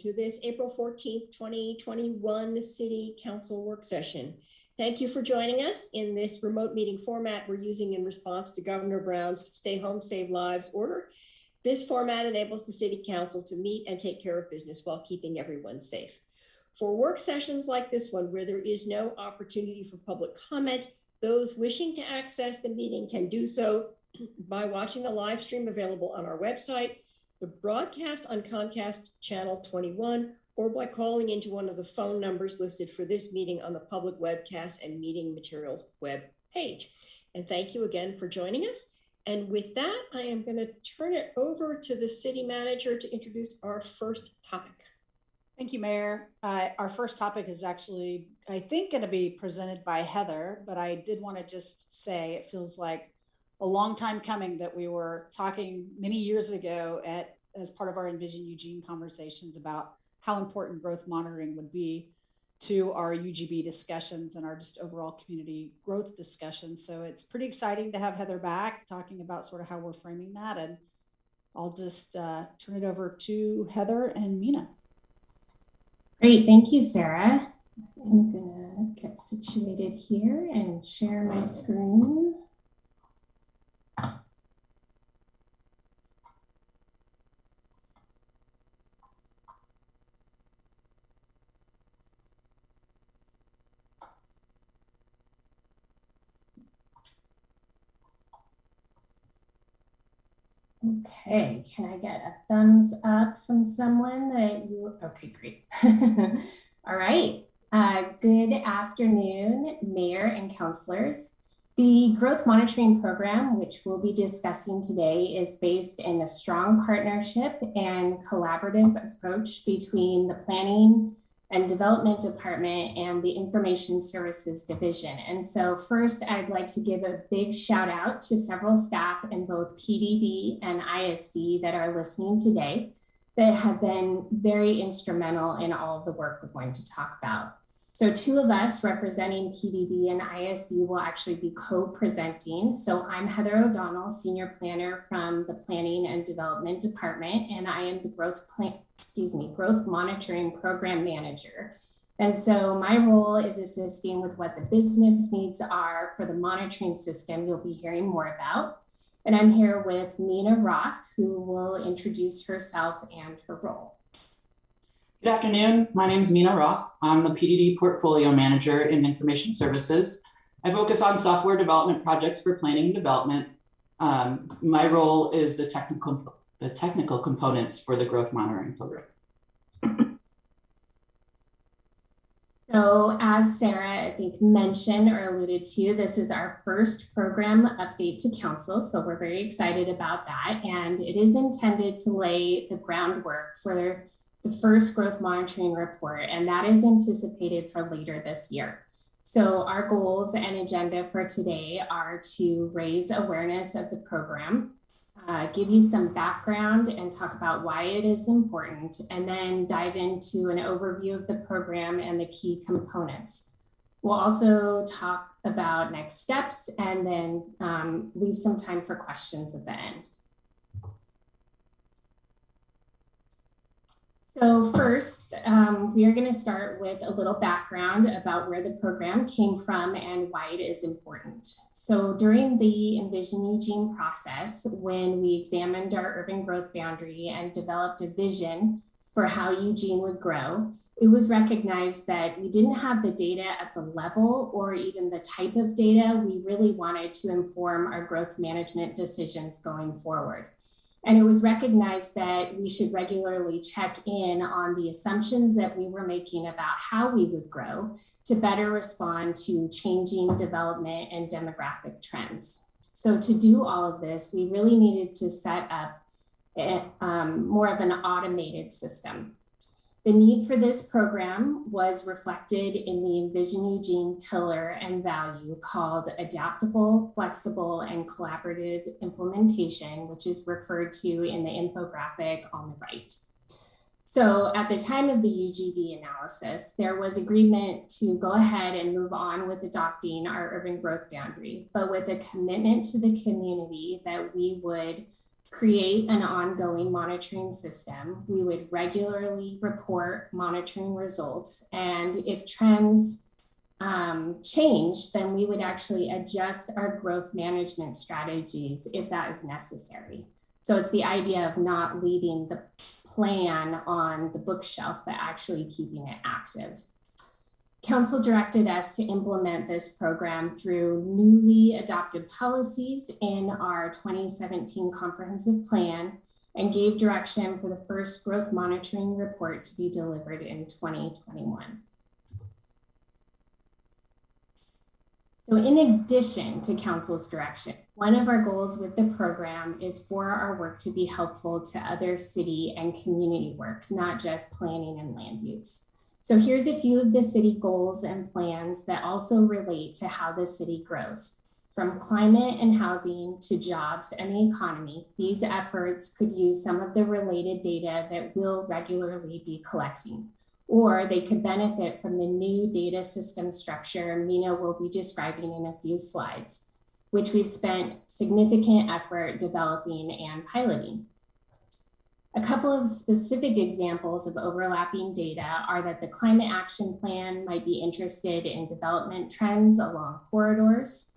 to this April 14th, 2021 City Council work session. Thank you for joining us in this remote meeting format we're using in response to Governor Brown's Stay Home, Save Lives order. This format enables the City Council to meet and take care of business while keeping everyone safe. For work sessions like this one, where there is no opportunity for public comment, those wishing to access the meeting can do so by watching the live stream available on our website, the broadcast on Comcast Channel 21, or by calling into one of the phone numbers listed for this meeting on the public webcast and meeting materials web page. And thank you again for joining us. And with that, I am going to turn it over to the city manager to introduce our first topic. Thank you, Mayor. Our first topic is actually, I think, going to be presented by Heather, but I did want to just say it feels like a long time coming that we were talking many years ago as part of our Envision Eugene conversations about how important growth monitoring would be to our UGB discussions and our just overall community growth discussions. So it's pretty exciting to have Heather back talking about sort of how we're framing that. And I'll just turn it over to Heather and Mina. Great, thank you, Sarah. I'm gonna get situated here and share my screen. Okay, can I get a thumbs up from someone that you, okay, great. All right, good afternoon, Mayor and councilors. The growth monitoring program, which we'll be discussing today, is based in a strong partnership and collaborative approach between the Planning and Development Department and the Information Services Division. And so first, I'd like to give a big shout out to several staff in both PDD and ISD that are listening today that have been very instrumental in all of the work we're going to talk about. So two of us representing PDD and ISD will actually be co-presenting. So I'm Heather O'Donnell, Senior Planner from the Planning and Development Department, and I am the Growth Monitoring Program Manager. And so my role is assisting with what the business needs are for the monitoring system you'll be hearing more about. And I'm here with Mina Roth, who will introduce herself and her role. Good afternoon. My name is Mina Roth. I'm the PDD Portfolio Manager in Information Services. I focus on software development projects for planning and development. My role is the technical components for the growth monitoring program. So as Sarah, I think, mentioned or alluded to, this is our first program update to council. So we're very excited about that. And it is intended to lay the groundwork for the first growth monitoring report, and that is anticipated for later this year. So our goals and agenda for today are to raise awareness of the program, give you some background and talk about why it is important, and then dive into an overview of the program and the key components. We'll also talk about next steps and then leave some time for questions at the end. So first, we are going to start with a little background about where the program came from and why it is important. So during the Envision Eugene process, when we examined our urban growth boundary and developed a vision for how Eugene would grow, it was recognized that we didn't have the data at the level or even the type of data we really wanted to inform our growth management decisions going forward. And it was recognized that we should regularly check in on the assumptions that we were making about how we would grow to better respond to changing development and demographic trends. So to do all of this, we really needed to set up more of an automated system. The need for this program was reflected in the Envision Eugene pillar and value called adaptable, flexible, and collaborative implementation, which is referred to in the infographic on the right. So at the time of the UGB analysis, there was agreement to go ahead and move on with adopting our urban growth boundary, but with a commitment to the community that we would create an ongoing monitoring system. We would regularly report monitoring results, and if trends change, then we would actually adjust our growth management strategies if that is necessary. So it's the idea of not leaving the plan on the bookshelf, but actually keeping it active. Council directed us to implement this program through newly adopted policies in our 2017 comprehensive plan and gave direction for the first growth monitoring report to be delivered in 2021. So in addition to Council's direction, one of our goals with the program is for our work to be helpful to other city and community work, not just planning and land use. So here's a few of the city goals and plans that also relate to how the city grows. From climate and housing to jobs and the economy, these efforts could use some of the related data that we'll regularly be collecting, or they could benefit from the new data system structure Mina will be describing in a few slides, which we've spent significant effort developing and piloting. A couple of specific examples of overlapping data are that the Climate Action Plan might be interested in development trends along corridors,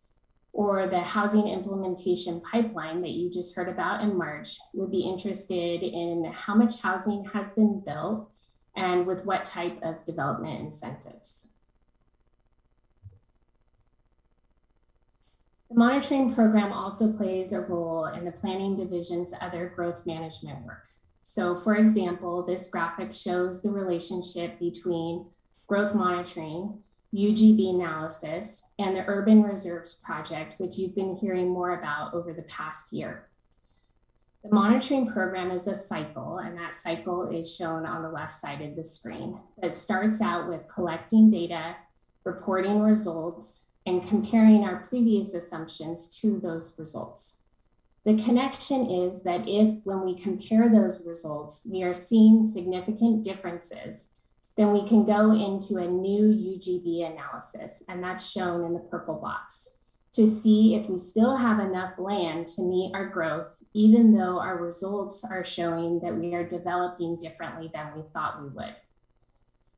or the Housing Implementation Pipeline that you just heard about in March would be interested in how much housing has been built and with what type of development incentives. The monitoring program also plays a role in the Planning Division's other growth management work. So for example, this graphic shows the relationship between growth monitoring, UGB analysis, and the Urban Reserves Project, which you've been hearing more about over the past year. The monitoring program is a cycle, and that cycle is shown on the left side of the screen. It starts out with collecting data, reporting results, and comparing our previous assumptions to those results. The connection is that if, when we compare those results, we are seeing significant differences, then we can go into a new UGB analysis, and that's shown in the purple box, to see if we still have enough land to meet our growth, even though our results are showing that we are developing differently than we thought we would.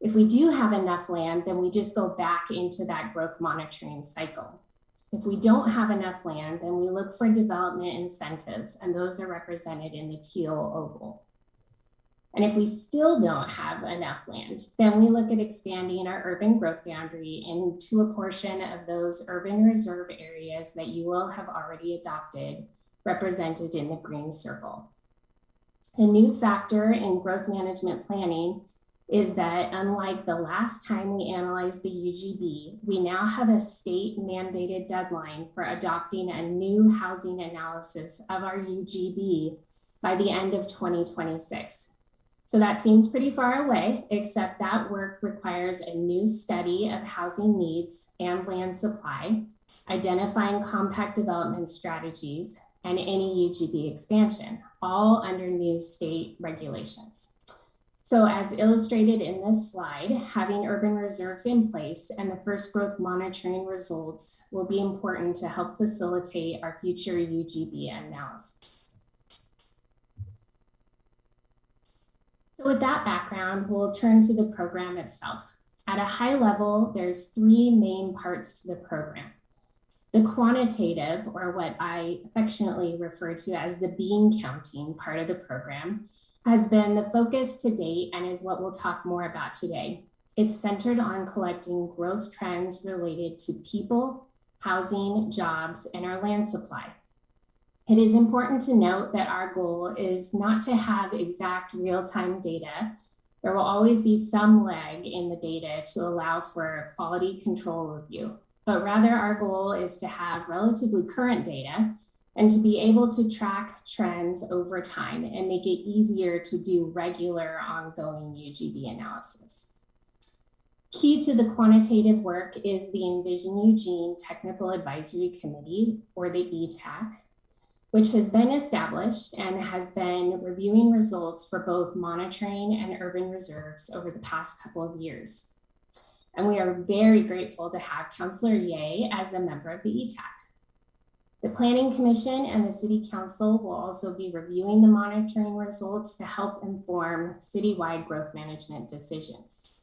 If we do have enough land, then we just go back into that growth monitoring cycle. If we don't have enough land, then we look for development incentives, and those are represented in the teal oval. And if we still don't have enough land, then we look at expanding our urban growth boundary into a portion of those urban reserve areas that you will have already adopted, represented in the green circle. A new factor in growth management planning is that unlike the last time we analyzed the UGB, we now have a state mandated deadline for adopting a new housing analysis of our UGB by the end of 2026. So that seems pretty far away, except that work requires a new study of housing needs and land supply, identifying compact development strategies, and any UGB expansion, all under new state regulations. So as illustrated in this slide, having urban reserves in place and the first growth monitoring results will be important to help facilitate our future UGB analysis. So with that background, we'll turn to the program itself. At a high level, there's three main parts to the program. The quantitative, or what I affectionately refer to as the bean counting part of the program, has been the focus to date and is what we'll talk more about today. It's centered on collecting growth trends related to people, housing, jobs, and our land supply. It is important to note that our goal is not to have exact real-time data. There will always be some lag in the data to allow for quality control review, but rather our goal is to have relatively current data and to be able to track trends over time and make it easier to do regular ongoing UGB analysis. Key to the quantitative work is the Envision Eugene Technical Advisory Committee, or the ETAC, which has been established and has been reviewing results for both monitoring and urban reserves over the past couple of years. And we are very grateful to have Councillor Ye as a member of the ETAC. The Planning Commission and the City Council will also be reviewing the monitoring results to help inform citywide growth management decisions.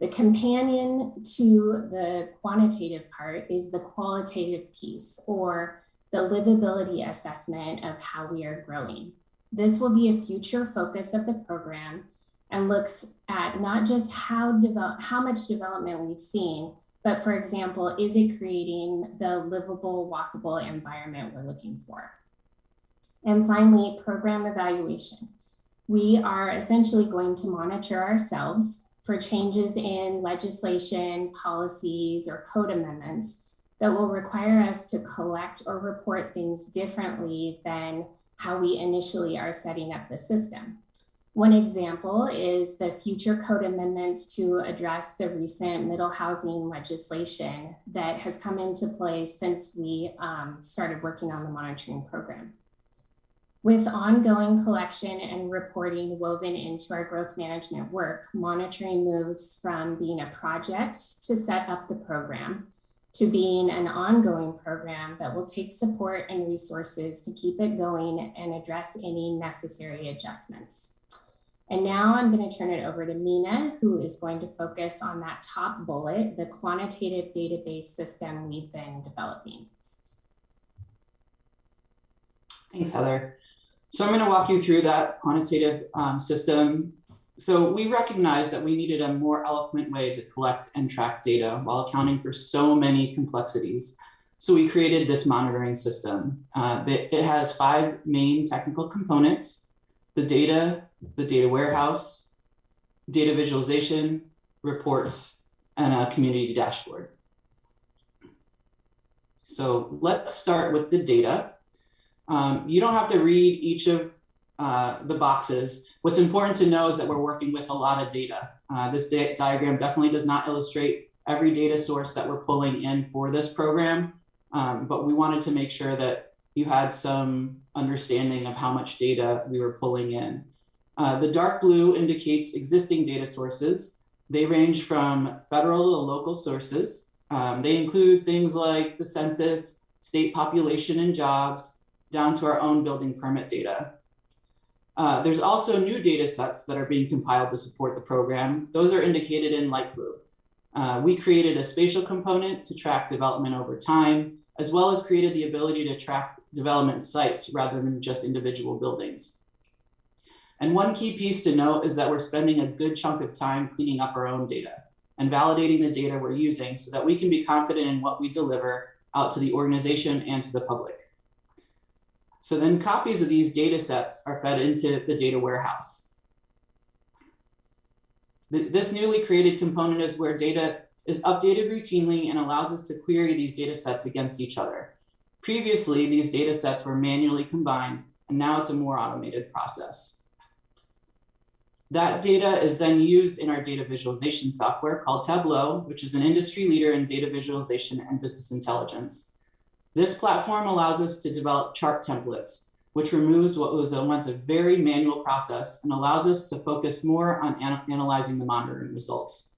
The companion to the quantitative part is the qualitative piece, or the livability assessment of how we are growing. This will be a future focus of the program and looks at not just how much development we've seen, but for example, is it creating the livable, walkable environment we're looking for? And finally, program evaluation. We are essentially going to monitor ourselves for changes in legislation, policies, or code amendments that will require us to collect or report things differently than how we initially are setting up the system. One example is the future code amendments to address the recent middle housing legislation that has come into place since we started working on the monitoring program. With ongoing collection and reporting woven into our growth management work, monitoring moves from being a project to set up the program to being an ongoing program that will take support and resources to keep it going and address any necessary adjustments. And now I'm going to turn it over to Mina, who is going to focus on that top bullet, the quantitative database system we've been developing. Thanks, Heather. So I'm going to walk you through that quantitative system. So we recognized that we needed a more eloquent way to collect and track data while accounting for so many complexities. So we created this monitoring system. It has 5 main technical components: the data warehouse, data visualization, reports, and a community dashboard. So let's start with the data. You don't have to read each of the boxes. What's important to know is that we're working with a lot of data. This diagram definitely does not illustrate every data source that we're pulling in for this program, but we wanted to make sure that you had some understanding of how much data we were pulling in. The dark blue indicates existing data sources. They range from federal to local sources. They include things like the census, state population and jobs, down to our own building permit data. There's also new data sets that are being compiled to support the program. Those are indicated in light blue. We created a spatial component to track development over time, as well as created the ability to track development sites rather than just individual buildings. And one key piece to note is that we're spending a good chunk of time cleaning up our own data and validating the data we're using so that we can be confident in what we deliver out to the organization and to the public. So then copies of these data sets are fed into the data warehouse. This newly created component is where data is updated routinely and allows us to query these data sets against each other. Previously, these data sets were manually combined, and now it's a more automated process. That data is then used in our data visualization software called Tableau, which is an industry leader in data visualization and business intelligence. This platform allows us to develop chart templates, which removes what was once a very manual process and allows us to focus more on analyzing the monitoring results.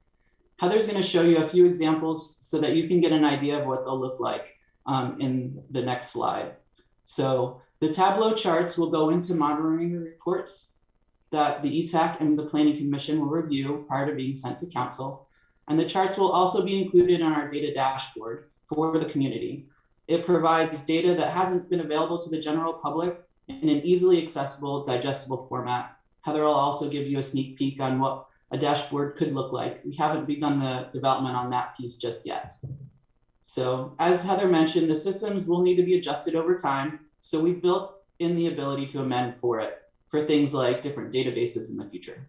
Heather's going to show you a few examples so that you can get an idea of what they'll look like in the next slide. So the Tableau charts will go into monitoring reports that the ETAC and the Planning Commission will review prior to being sent to council. And the charts will also be included on our data dashboard for the community. It provides data that hasn't been available to the general public in an easily accessible, digestible format. Heather will also give you a sneak peek on what a dashboard could look like. We haven't begun the development on that piece just yet. So as Heather mentioned, the systems will need to be adjusted over time. So we've built in the ability to amend for it for things like different databases in the future.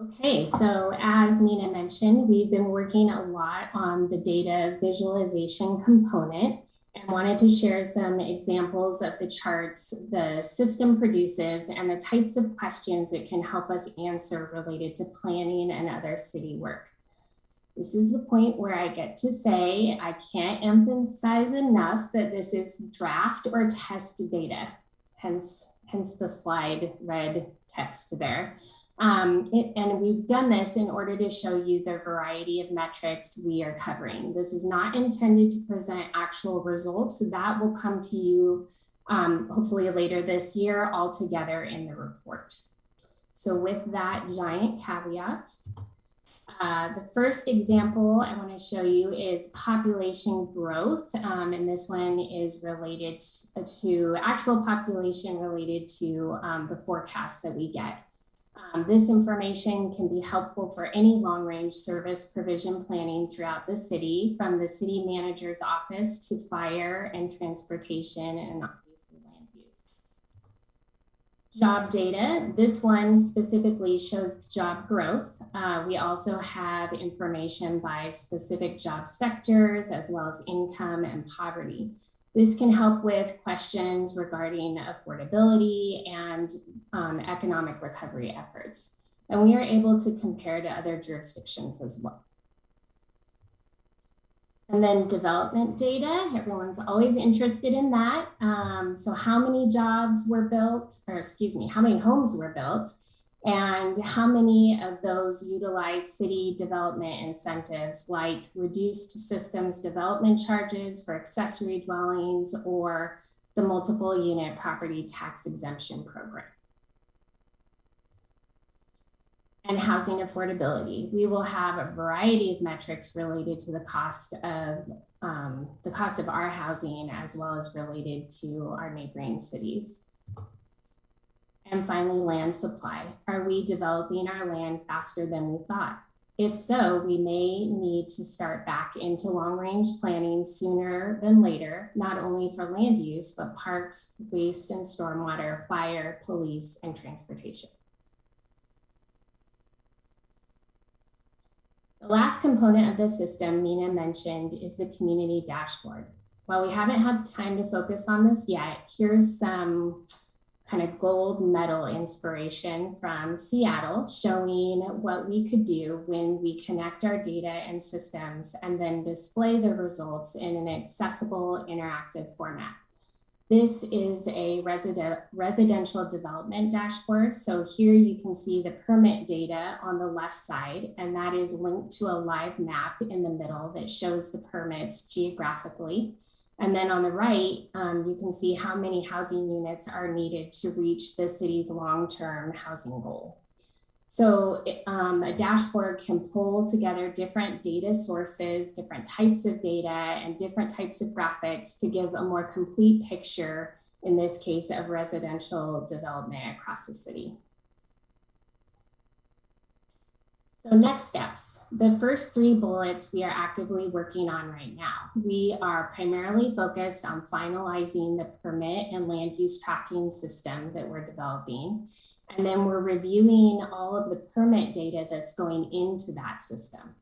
Okay, so as Mina mentioned, we've been working a lot on the data visualization component and wanted to share some examples of the charts the system produces and the types of questions it can help us answer related to planning and other city work. This is the point where I get to say I can't emphasize enough that this is draft or test data, hence hence the slide red text there. And we've done this in order to show you the variety of metrics we are covering. This is not intended to present actual results. That will come to you hopefully later this year all together in the report. So with that giant caveat, the first example I want to show you is population growth. And this one is related to actual population related to the forecast that we get. This information can be helpful for any long-range service provision planning throughout the city, from the city manager's office to fire and transportation and obviously land use. Job data, this one specifically shows job growth. We also have information by specific job sectors as well as income and poverty. This can help with questions regarding affordability and economic recovery efforts. And we are able to compare to other jurisdictions as well. And then development data, everyone's always interested in that. So how many jobs were built, or excuse me, how many homes were built, and how many of those utilize city development incentives like reduced systems development charges for accessory dwellings or the multiple unit property tax exemption program. And housing affordability. We will have a variety of metrics related to the cost of our housing, as well as related to our neighboring cities. And finally, land supply. Are we developing our land faster than we thought? If so, we may need to start back into long-range planning sooner than later, not only for land use, but parks, waste and stormwater, fire, police, and transportation. The last component of the system Mina mentioned is the community dashboard. While we haven't had time to focus on this yet, here's some kind of gold medal inspiration from Seattle, showing what we could do when we connect our data and systems and then display the results in an accessible, interactive format. This is a residential development dashboard. So here you can see the permit data on the left side, and that is linked to a live map in the middle that shows the permits geographically. And then on the right, you can see how many housing units are needed to reach the city's long-term housing goal. So a dashboard can pull together different data sources, different types of data, and different types of graphics to give a more complete picture, in this case, of residential development across the city. So next steps, the first 3 bullets we are actively working on right now. We are primarily focused on finalizing the permit and land use tracking system that we're developing. And then we're reviewing all of the permit data that's going into that system.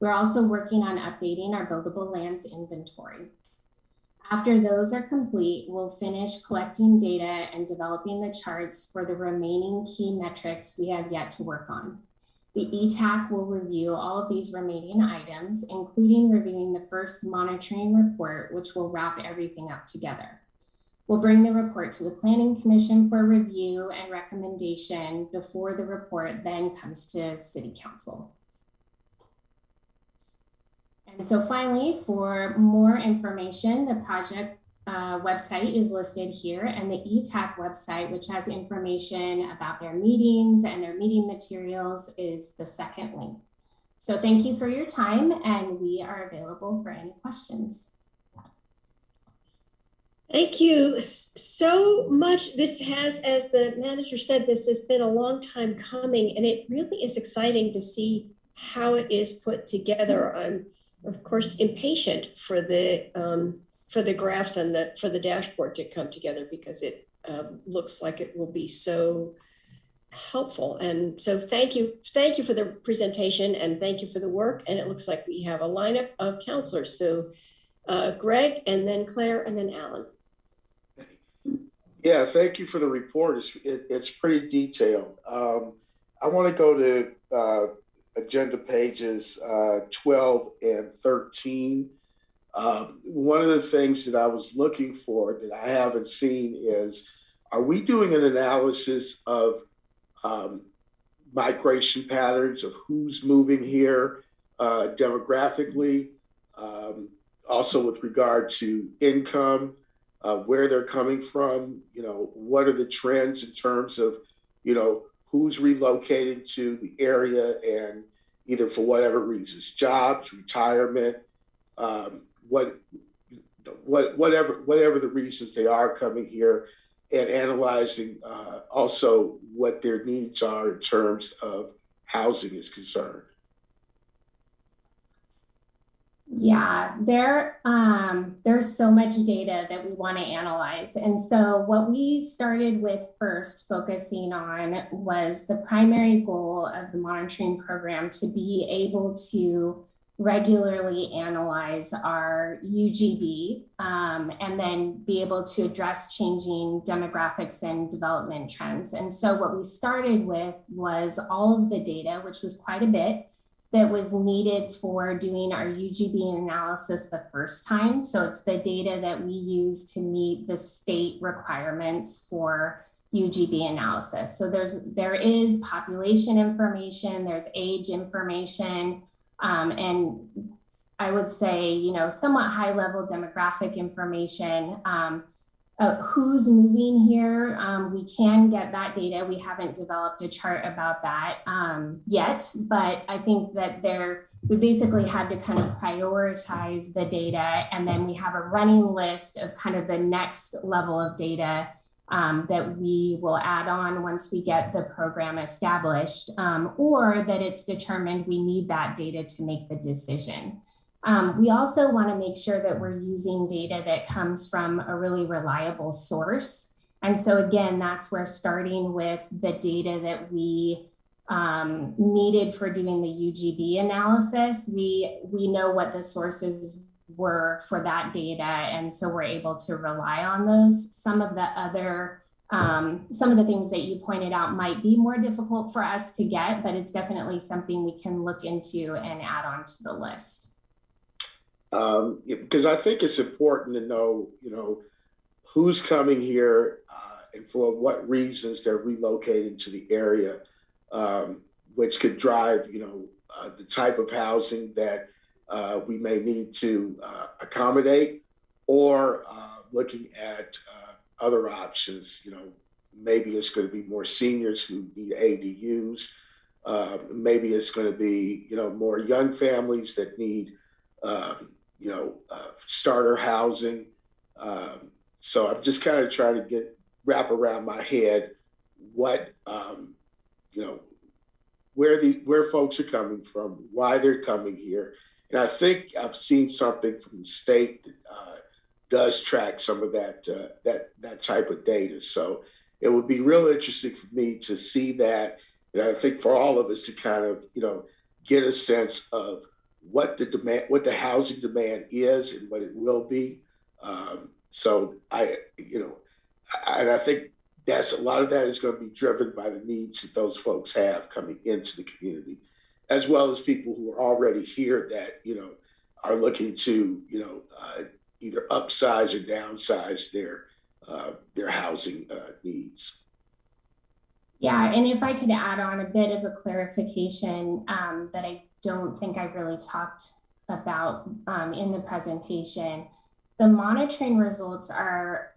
We're also working on updating our buildable lands inventory. After those are complete, we'll finish collecting data and developing the charts for the remaining key metrics we have yet to work on. The ETAC will review all of these remaining items, including reviewing the first monitoring report, which will wrap everything up together. We'll bring the report to the Planning Commission for review and recommendation before the report then comes to City Council. And so finally, for more information, the project website is listed here, and the ETAC website, which has information about their meetings and their meeting materials, is the second link. So thank you for your time, and we are available for any questions. Thank you so much. This has, as the manager said, this has been a long time coming, and it really is exciting to see how it is put together. I'm, of course, impatient for the graphs and for the dashboard to come together, because it looks like it will be so helpful. And so thank you for the presentation, and thank you for the work. And it looks like we have a lineup of counselors. So Greg, and then Claire, and then Alan. Yeah, thank you for the report. It's pretty detailed. I want to go to agenda pages 12 and 13. One of the things that I was looking for that I haven't seen is are we doing an analysis of migration patterns of who's moving here demographically, also with regard to income, where they're coming from, what are the trends in terms of, who's relocating to the area and either for whatever reasons, jobs, retirement, whatever the reasons they are coming here, and analyzing also what their needs are in terms of housing is concerned. Yeah, there's so much data that we want to analyze. And so what we started with first focusing on was the primary goal of the monitoring program to be able to regularly analyze our UGB and then be able to address changing demographics and development trends. And so what we started with was all of the data, which was quite a bit, that was needed for doing our UGB analysis the first time. So it's the data that we use to meet the state requirements for UGB analysis. So there is population information, there's age information, and I would say, somewhat high level demographic information. Who's moving here? We can get that data. We haven't developed a chart about that yet, but I think that we basically had to kind of prioritize the data, and then we have a running list of kind of the next level of data that we will add on once we get the program established, or that it's determined we need that data to make the decision. We also want to make sure that we're using data that comes from a really reliable source. And so again, that's where starting with the data that we needed for doing the UGB analysis, we know what the sources were for that data. And so we're able to rely on those. Some of the things that you pointed out might be more difficult for us to get, but it's definitely something we can look into and add on to the list. Because I think it's important to know, who's coming here and for what reasons they're relocating to the area, which could drive, the type of housing that we may need to accommodate, or looking at other options. Maybe it's going to be more seniors who need ADUs. Maybe it's going to be, more young families that need starter housing. So I'm just kind of trying to wrap around my head what, where folks are coming from, why they're coming here. And I think I've seen something from the state that does track some of that type of data. So it would be real interesting for me to see that. And I think for all of us to kind of, get a sense of what the housing demand is and what it will be. So I think a lot of that is going to be driven by the needs that those folks have coming into the community, as well as people who are already here that, are looking to, either upsize or downsize their housing needs. Yeah, and if I could add on a bit of a clarification that I don't think I really talked about in the presentation. The monitoring results are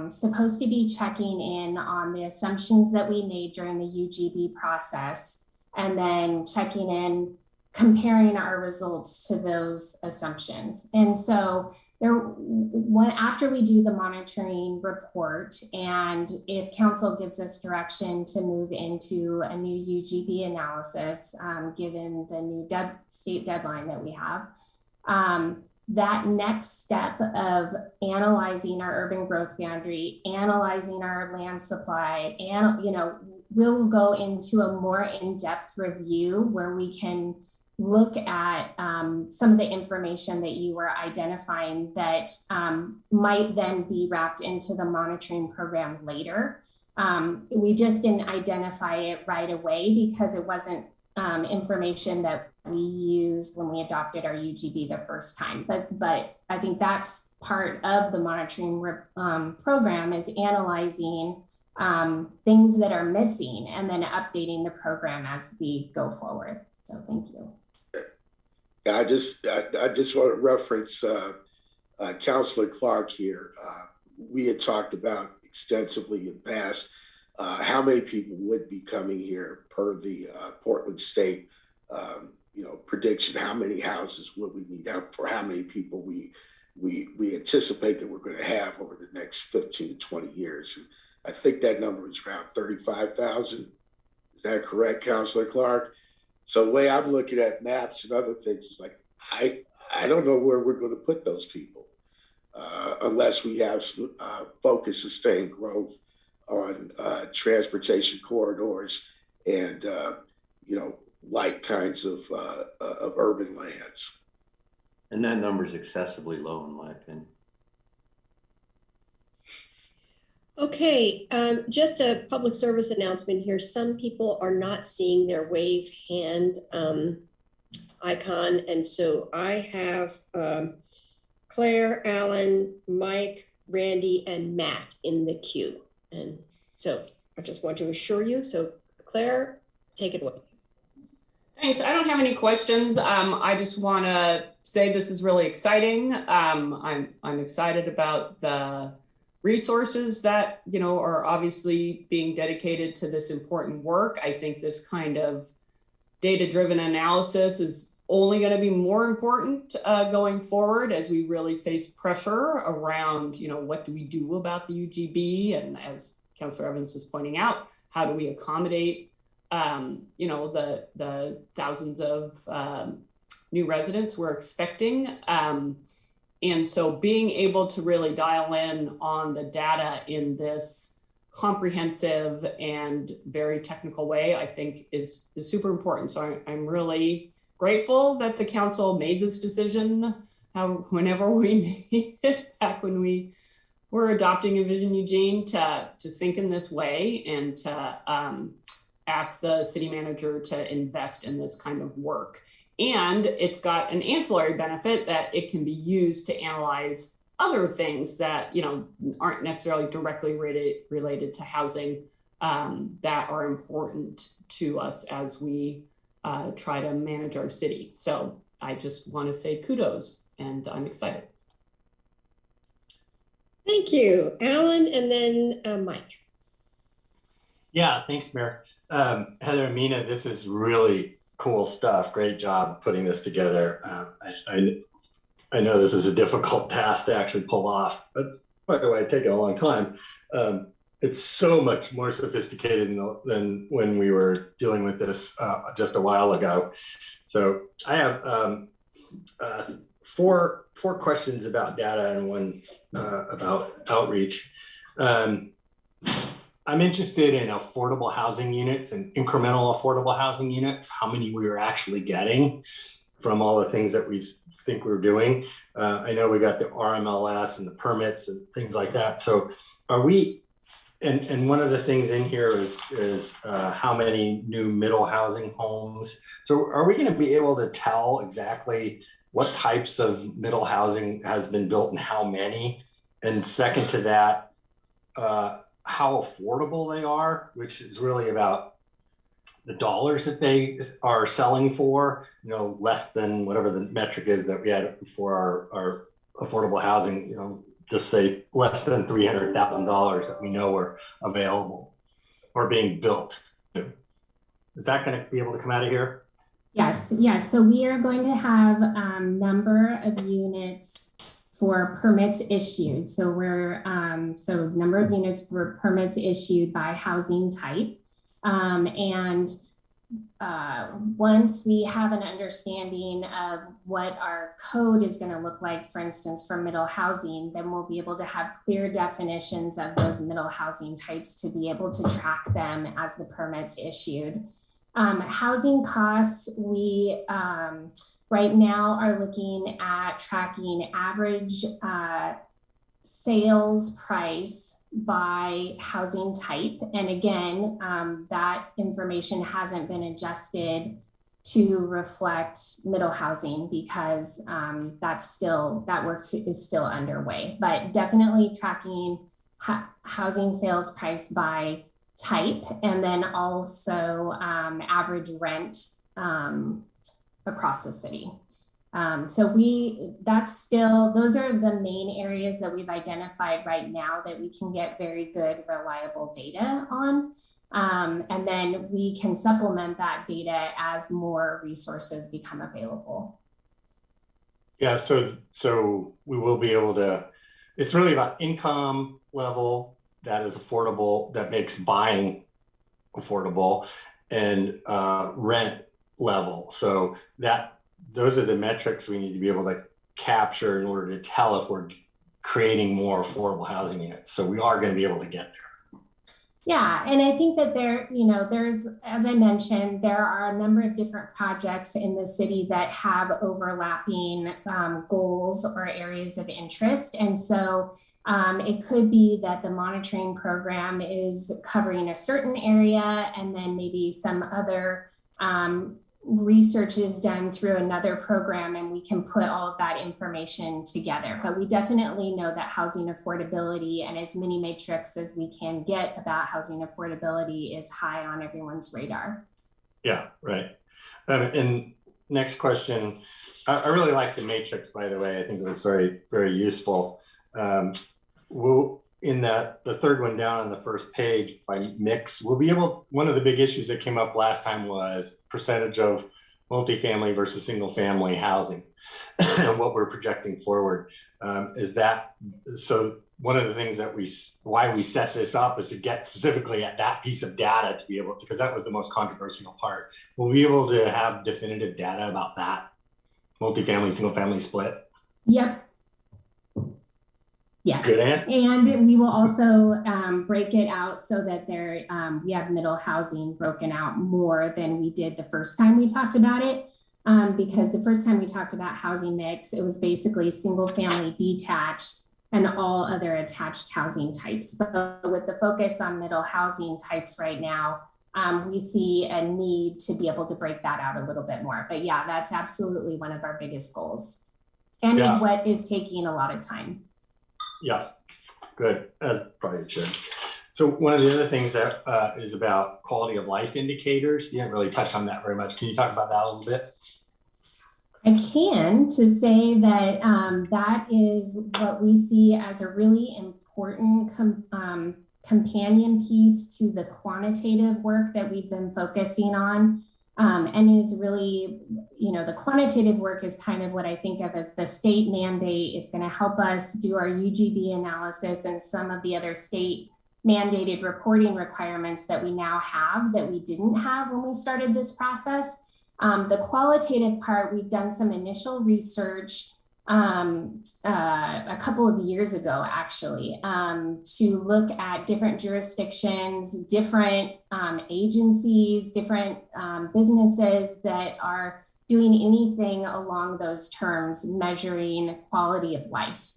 supposed to be checking in on the assumptions that we made during the UGB process, and then checking in, comparing our results to those assumptions. And so after we do the monitoring report, and if council gives us direction to move into a new UGB analysis, given the new state deadline that we have, that next step of analyzing our urban growth boundary, analyzing our land supply, and we'll go into a more in-depth review where we can look at some of the information that you were identifying that might then be wrapped into the monitoring program later. We just didn't identify it right away because it wasn't information that we used when we adopted our UGB the first time. But I think that's part of the monitoring program is analyzing things that are missing and then updating the program as we go forward. So thank you. I just want to reference Councilor Clark here. We had talked about extensively in the past how many people would be coming here per the Portland State prediction. How many houses would we need for how many people we anticipate that we're going to have over the next 15 to 20 years. And I think that number is around 35,000. Is that correct, Councilor Clark? So the way I'm looking at maps and other things is like, I don't know where we're going to put those people unless we have some focused, sustained growth on transportation corridors and, light kinds of urban lands. And that number is excessively low in my opinion. Okay, just a public service announcement here. Some people are not seeing their wave hand icon. And so I have Claire, Alan, Mike, Randy, and Matt in the queue. And so I just want to assure you. So Claire, take it away. Thanks. I don't have any questions. I just want to say this is really exciting. I'm excited about the resources that are obviously being dedicated to this important work. I think this kind of data-driven analysis is only going to be more important going forward as we really face pressure around, what do we do about the UGB? And as Councilor Evans was pointing out, how do we accommodate the thousands of new residents we're expecting. And so being able to really dial in on the data in this comprehensive and very technical way, I think is super important. So I'm really grateful that the council made this decision whenever we made it, back when we were adopting Envision Eugene, to think in this way and to ask the city manager to invest in this kind of work. And it's got an ancillary benefit that it can be used to analyze other things that aren't necessarily directly related to housing that are important to us as we try to manage our city. So I just want to say kudos, and I'm excited. Thank you, Alan, and then Mike. Yeah, thanks, Mayor. Heather and Mina, this is really cool stuff. Great job putting this together. I know this is a difficult task to actually pull off, but by the way, it's taken a long time. It's so much more sophisticated than when we were dealing with this just a while ago. So I have four questions about data and one about outreach. I'm interested in affordable housing units and incremental affordable housing units, how many we are actually getting from all the things that we think we're doing. I know we got the RMLS and the permits and things like that. So are we, and one of the things in here is how many new middle housing homes. So are we going to be able to tell exactly what types of middle housing has been built and how many? And second to that, how affordable they are, which is really about the dollars that they are selling for, less than whatever the metric is that we had for our affordable housing, just say less than $300,000 that we know are available or being built. Is that going to be able to come out of here? Yes. So we are going to have number of units for permits issued. So we're so number of units for permits issued by housing type. And once we have an understanding of what our code is going to look like, for instance, for middle housing, then we'll be able to have clear definitions of those middle housing types to be able to track them as the permits issued. Housing costs, we right now are looking at tracking average sales price by housing type. And again, that information hasn't been adjusted to reflect middle housing because that work is still underway, but definitely tracking housing sales price by type, and then also average rent across the city. So those are the main areas that we've identified right now that we can get very good, reliable data on. And then we can supplement that data as more resources become available. Yeah, so we will be able to, it's really about income level that is affordable, that makes buying affordable, and rent level. So those are the metrics we need to be able to capture in order to tell if we're creating more affordable housing units. So we are going to be able to get there. Yeah, and I think that there's, as I mentioned, there are a number of different projects in the city that have overlapping goals or areas of interest. And so it could be that the monitoring program is covering a certain area, and then maybe some other research is done through another program, and we can put all of that information together. But we definitely know that housing affordability and as many metrics as we can get about housing affordability is high on everyone's radar. Yeah, right. And next question, I really like the matrix, by the way. I think it was very, very useful. In the third one down on the first page by mix, we'll be able, one of the big issues that came up last time was percentage of multifamily versus single family housing. And what we're projecting forward is that, so one of the things that why we set this up is to get specifically at that piece of data to be able to, because that was the most controversial part. We'll be able to have definitive data about that multifamily, single family split. Yep. Yes, good answer. And we will also break it out so that we have middle housing broken out more than we did the first time we talked about it. Because the first time we talked about housing mix, it was basically single family detached and all other attached housing types. But with the focus on middle housing types right now, we see a need to be able to break that out a little bit more. But yeah, that's absolutely one of our biggest goals, and is what is taking a lot of time. Yeah, good, as probably it should. So one of the other things that is about quality of life indicators, you didn't really touch on that very much. Can you talk about that a little bit? I can, to say that that is what we see as a really important companion piece to the quantitative work that we've been focusing on. And is really, the quantitative work is kind of what I think of as the state mandate. It's going to help us do our UGB analysis and some of the other state mandated reporting requirements that we now have that we didn't have when we started this process. The qualitative part, we've done some initial research a couple of years ago, actually, to look at different jurisdictions, different agencies, different businesses that are doing anything along those terms, measuring quality of life.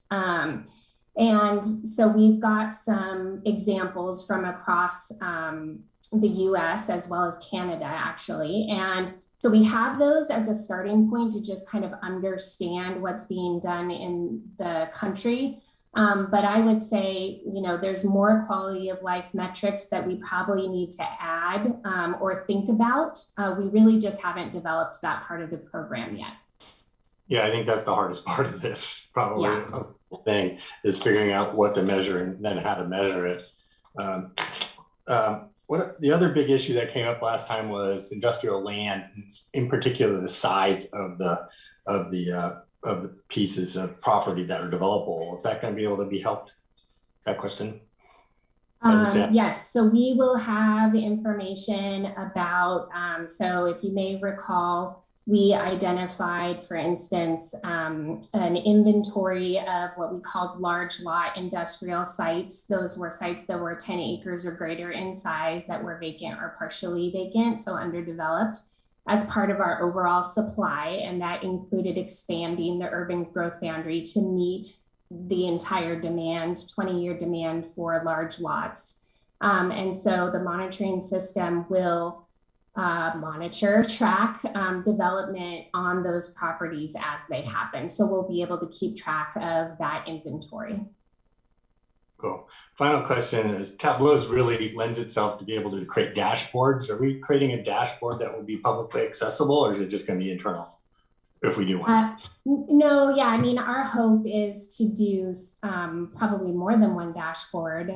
And so we've got some examples from across the US as well as Canada, actually. And so we have those as a starting point to just kind of understand what's being done in the country. But I would say, there's more quality of life metrics that we probably need to add or think about. We really just haven't developed that part of the program yet. Yeah, I think that's the hardest part of this, probably. Yeah. Thing is figuring out what to measure and then how to measure it. What the other big issue that came up last time was industrial land, in particular the size of the pieces of property that are developable. Is that going to be able to be helped? That question. Yes, so we will have information about, so if you may recall, we identified, for instance, an inventory of what we called large lot industrial sites. Those were sites that were 10 acres or greater in size that were vacant or partially vacant, so underdeveloped, as part of our overall supply. And that included expanding the urban growth boundary to meet the entire demand, 20-year demand for large lots. And so the monitoring system will monitor, track development on those properties as they happen. So we'll be able to keep track of that inventory. Cool. Final question is, Tableau really lends itself to be able to create dashboards. Are we creating a dashboard that will be publicly accessible, or is it just going to be internal if we do one? No, yeah, I mean, our hope is to do probably more than one dashboard,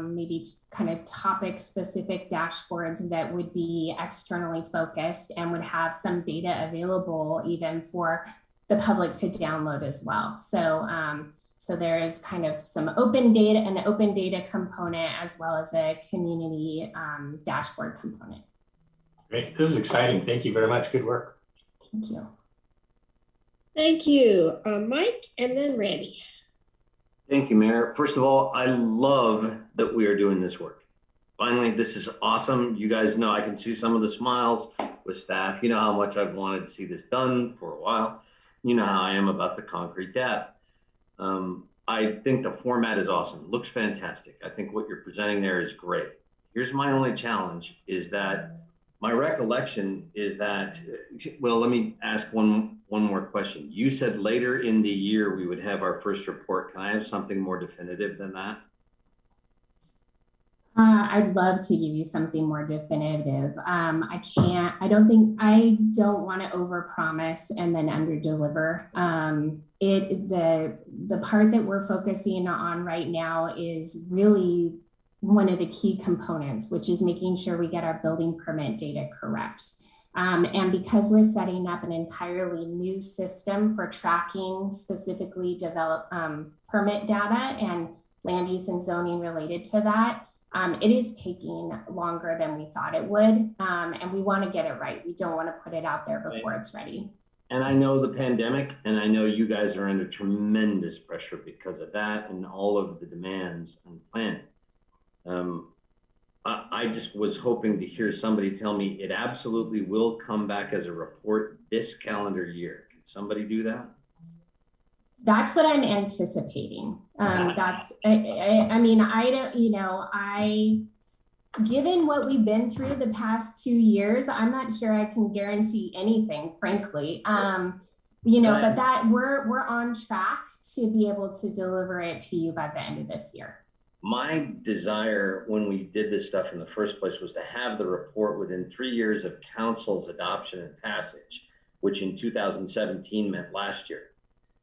maybe kind of topic specific dashboards that would be externally focused and would have some data available even for the public to download as well. So, so there is kind of some open data, an open data component, as well as a community dashboard component. Great, this is exciting. Thank you very much. Good work. Thank you. Thank you, Mike, and then Randy. Thank you, Mayor. First of all, I love that we are doing this work. Finally, this is awesome. You guys know I can see some of the smiles with staff. You know how much I've wanted to see this done for a while. You know how I am about the concrete data. I think the format is awesome. Looks fantastic. I think what you're presenting there is great. Here's my only challenge is that my recollection is that, well, let me ask one more question. You said later in the year we would have our first report. Can I have something more definitive than that? I'd love to give you something more definitive. I don't want to overpromise and then underdeliver. The part that we're focusing on right now is really one of the key components, which is making sure we get our building permit data correct. And because we're setting up an entirely new system for tracking specifically permit data and land use and zoning related to that, it is taking longer than we thought it would. And we want to get it right. We don't want to put it out there before it's ready. And I know the pandemic, and I know you guys are under tremendous pressure because of that and all of the demands on planning. I just was hoping to hear somebody tell me it absolutely will come back as a report this calendar year. Can somebody do that? That's what I'm anticipating. I mean, I don't, you know, given what we've been through the past 2 years, I'm not sure I can guarantee anything, frankly. You know, but that we're on track to be able to deliver it to you by the end of this year. My desire when we did this stuff in the first place was to have the report within 3 years of council's adoption and passage, which in 2017 meant last year.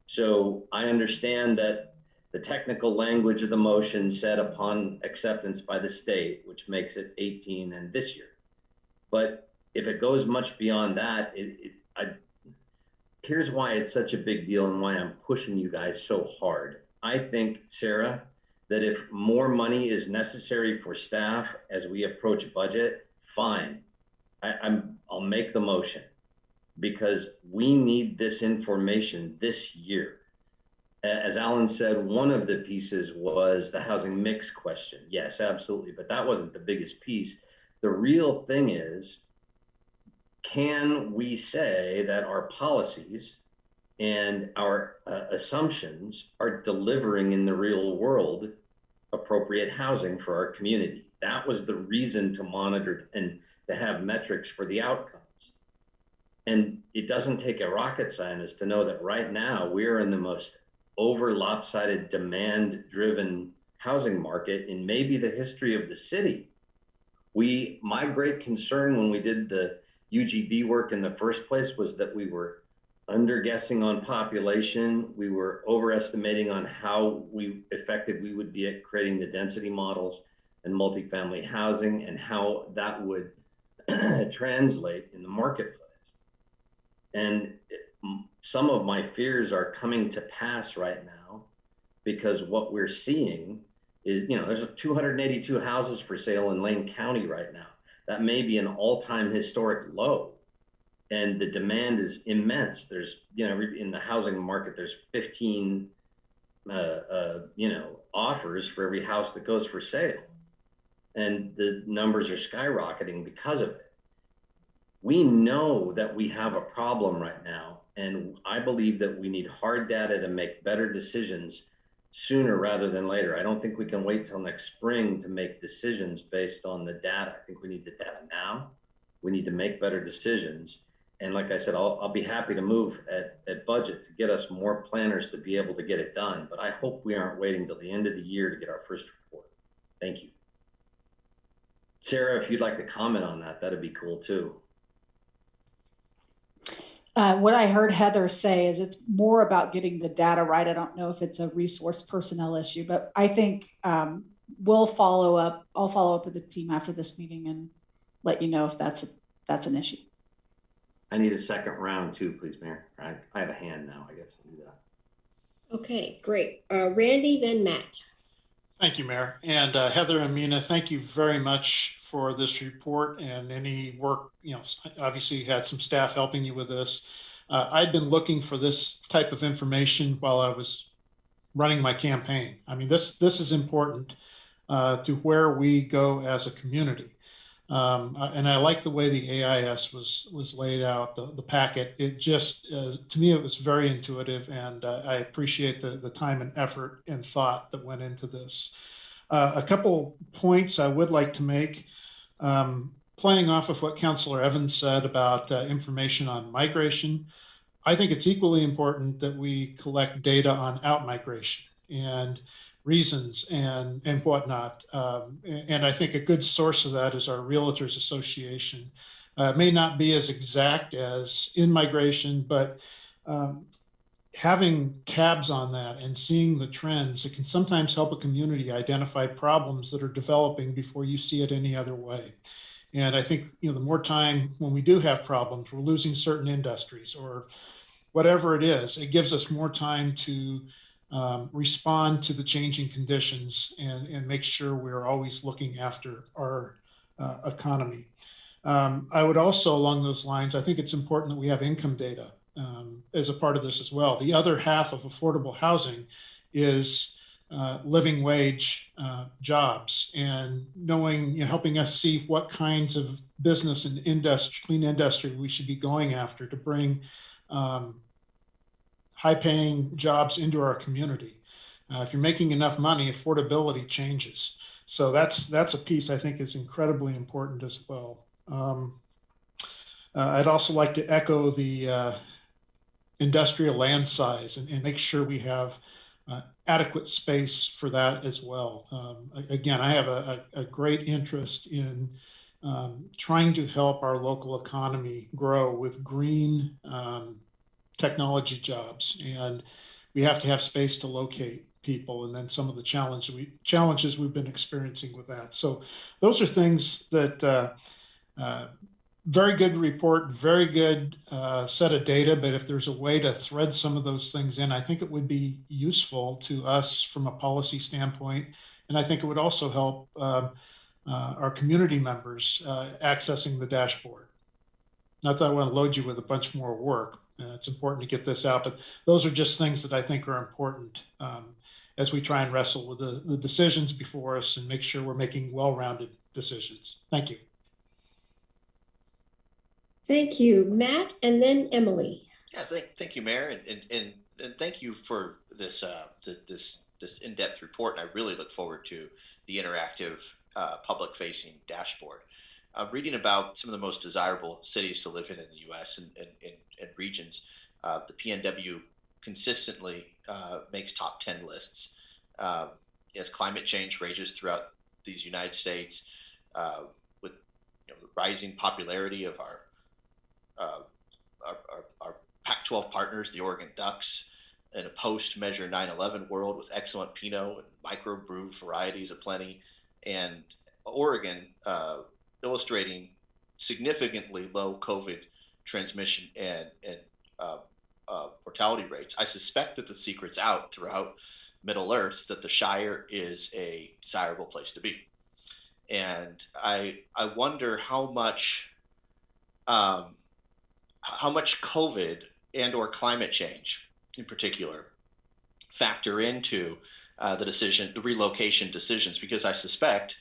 So I understand that the technical language of the motion said upon acceptance by the state, which makes it 18 and this year. But if it goes much beyond that, here's why it's such a big deal and why I'm pushing you guys so hard. I think, Sarah, that if more money is necessary for staff as we approach budget, fine. I'll make the motion because we need this information this year. As Alan said, one of the pieces was the housing mix question. Yes, absolutely, but that wasn't the biggest piece. The real thing is, can we say that our policies and our assumptions are delivering in the real world appropriate housing for our community? That was the reason to monitor and to have metrics for the outcomes. And it doesn't take a rocket scientist to know that right now we're in the most over lopsided demand driven housing market in maybe the history of the city. My great concern when we did the UGB work in the first place was that we were underguessing on population. We were overestimating on how effective we would be at creating the density models and multifamily housing and how that would translate in the marketplace. And some of my fears are coming to pass right now because what we're seeing is, you know, there's 282 houses for sale in Lane County right now. That may be an all-time historic low. And the demand is immense. There's, you know, in the housing market, there's 15, offers for every house that goes for sale. And the numbers are skyrocketing because of it. We know that we have a problem right now. And I believe that we need hard data to make better decisions sooner rather than later. I don't think we can wait till next spring to make decisions based on the data. I think we need the data now. We need to make better decisions. And like I said, I'll be happy to move at budget to get us more planners to be able to get it done. But I hope we aren't waiting till the end of the year to get our first report. Thank you. Sarah, if you'd like to comment on that, that'd be cool too. What I heard Heather say is it's more about getting the data right. I don't know if it's a resource personnel issue, but I think we'll follow up. I'll follow up with the team after this meeting and let you know if that's an issue. I need a second round too, please, Mayor. I have a hand now, I guess I'll do that. Okay, great. Randy, then Matt. Thank you, Mayor. And Heather and Mina, thank you very much for this report and any work. You know, obviously you had some staff helping you with this. I'd been looking for this type of information while I was running my campaign. I mean, this is important to where we go as a community. And I like the way the AIS was laid out, the packet. It just, to me, it was very intuitive, and I appreciate the time and effort and thought that went into this. A couple points I would like to make, playing off of what Councillor Evans said about information on migration. I think it's equally important that we collect data on out-migration and reasons and whatnot. And I think a good source of that is our Realtors Association. It may not be as exact as in migration, but having tabs on that and seeing the trends, it can sometimes help a community identify problems that are developing before you see it any other way. And I think, you know, the more time when we do have problems, we're losing certain industries or whatever it is, it gives us more time to respond to the changing conditions and make sure we're always looking after our economy. I would also, along those lines, I think it's important that we have income data as a part of this as well. The other half of affordable housing is living wage jobs, and knowing, you know, helping us see what kinds of business and industry, clean industry we should be going after to bring high-paying jobs into our community. If you're making enough money, affordability changes. So that's a piece I think is incredibly important as well. I'd also like to echo the industrial land size and make sure we have adequate space for that as well. Again, I have a great interest in trying to help our local economy grow with green technology jobs, and we have to have space to locate people, and then some of the challenges we've been experiencing with that. So those are things that very good report, very good set of data, but if there's a way to thread some of those things in, I think it would be useful to us from a policy standpoint, and I think it would also help our community members accessing the dashboard. Not that I want to load you with a bunch more work. It's important to get this out, but those are just things that I think are important as we try and wrestle with the decisions before us and make sure we're making well-rounded decisions. Thank you. Thank you, Matt, and then Emily. Yeah, thank you, Mayor, and thank you for this this in-depth report. And I really look forward to the interactive public-facing dashboard. Reading about some of the most desirable cities to live in the U.S. and regions, the PNW consistently makes top 10 lists. As climate change rages throughout these United States, with the rising popularity of our Pac-12 partners, the Oregon Ducks, in a post-Measure 9/11 world with excellent Pinot and microbrew varieties aplenty, and Oregon illustrating significantly low COVID transmission and mortality rates. I suspect that the secret's out throughout Middle Earth that the Shire is a desirable place to be, and I wonder how much COVID and/or climate change, in particular, factor into the relocation decisions, because I suspect,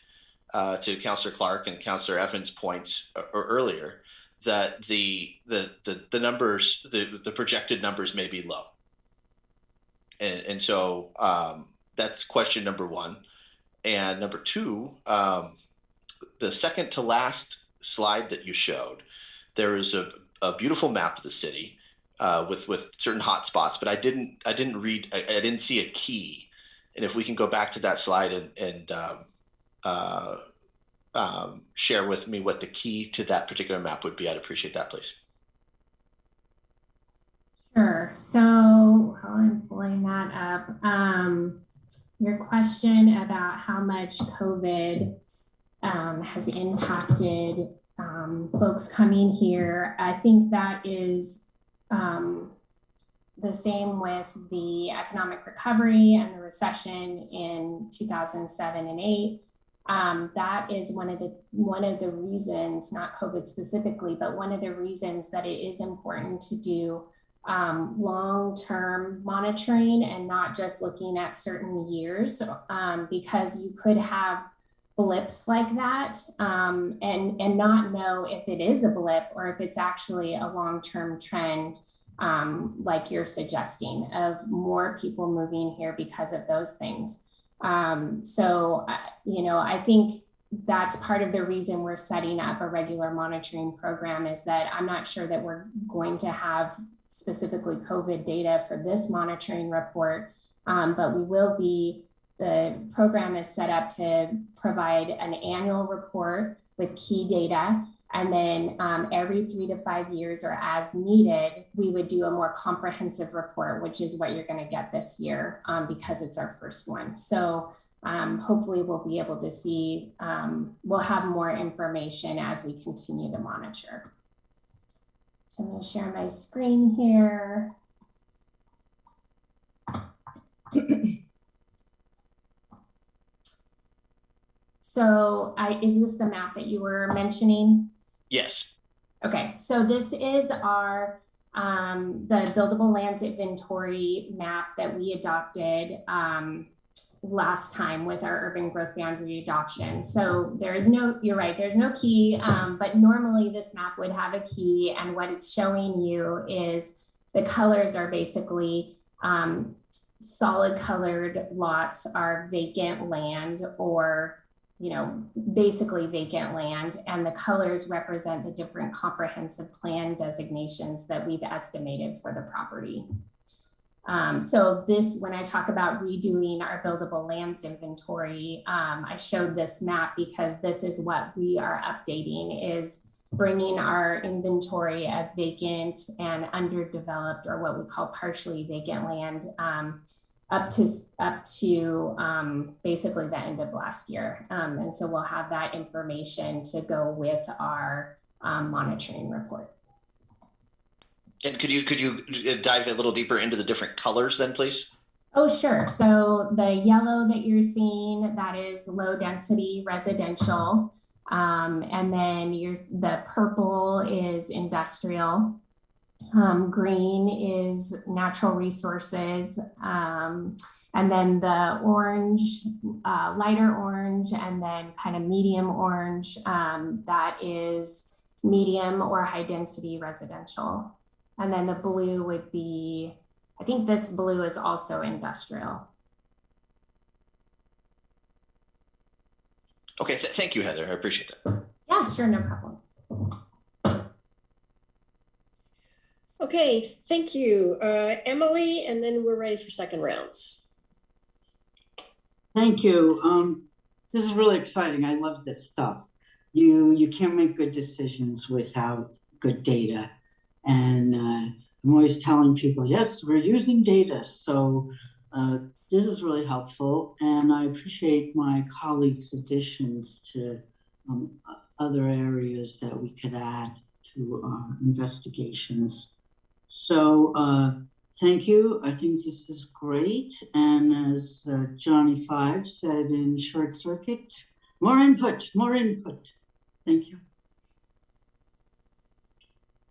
to Councillor Clark and Councillor Evans' points earlier, that the numbers, the projected numbers may be low, and so that's question number one. And number two, the second to last slide that you showed, there is a beautiful map of the city with certain hot spots, but I didn't see a key. And if we can go back to that slide and share with me what the key to that particular map would be, I'd appreciate that, please. Sure. So while I'm pulling that up, your question about how much COVID has impacted folks coming here, I think that is the same with the economic recovery and the recession in 2007 and 8. That is one of the reasons, not COVID specifically, but one of the reasons that it is important to do long-term monitoring and not just looking at certain years, because you could have blips like that and not know if it is a blip or if it's actually a long-term trend, like you're suggesting, of more people moving here because of those things. So, you know, I think that's part of the reason we're setting up a regular monitoring program, is that I'm not sure that we're going to have specifically COVID data for this monitoring report, but we will be. The program is set up to provide an annual report with key data, and then every 3 to 5 years or as needed, we would do a more comprehensive report, which is what you're going to get this year because it's our first one. So hopefully we'll be able to see, we'll have more information as we continue to monitor. So I'm going to share my screen here. So is this the map that you were mentioning? Yes. Okay, so this is our the buildable lands inventory map that we adopted last time with our urban growth boundary adoption. So there is no, you're right, there's no key, but normally this map would have a key, and what it's showing you is the colors are basically solid colored lots are vacant land, or you know, basically vacant land, and the colors represent the different comprehensive plan designations that we've estimated for the property. So this, when I talk about redoing our buildable lands inventory, I showed this map because this is what we are updating, is bringing our inventory of vacant and underdeveloped, or what we call partially vacant land, up to basically the end of last year. And so we'll have that information to go with our monitoring report. And could you dive a little deeper into the different colors then, please? Oh, sure. So the yellow that you're seeing, that is low density residential. And then the purple is industrial. Green is natural resources. And then the orange, lighter orange, and then kind of medium orange, that is medium or high density residential. And then the blue would be, I think this blue is also industrial. Okay, thank you, Heather. I appreciate that. Yeah, sure, no problem. Okay, thank you. Emily, and then we're ready for second rounds. Thank you. This is really exciting. I love this stuff. You can't make good decisions without good data. And I'm always telling people, yes, we're using data. So this is really helpful. And I appreciate my colleagues' additions to other areas that we could add to our investigations. So thank you. I think this is great. And as Johnny Five said in Short Circuit, more input, more input. Thank you.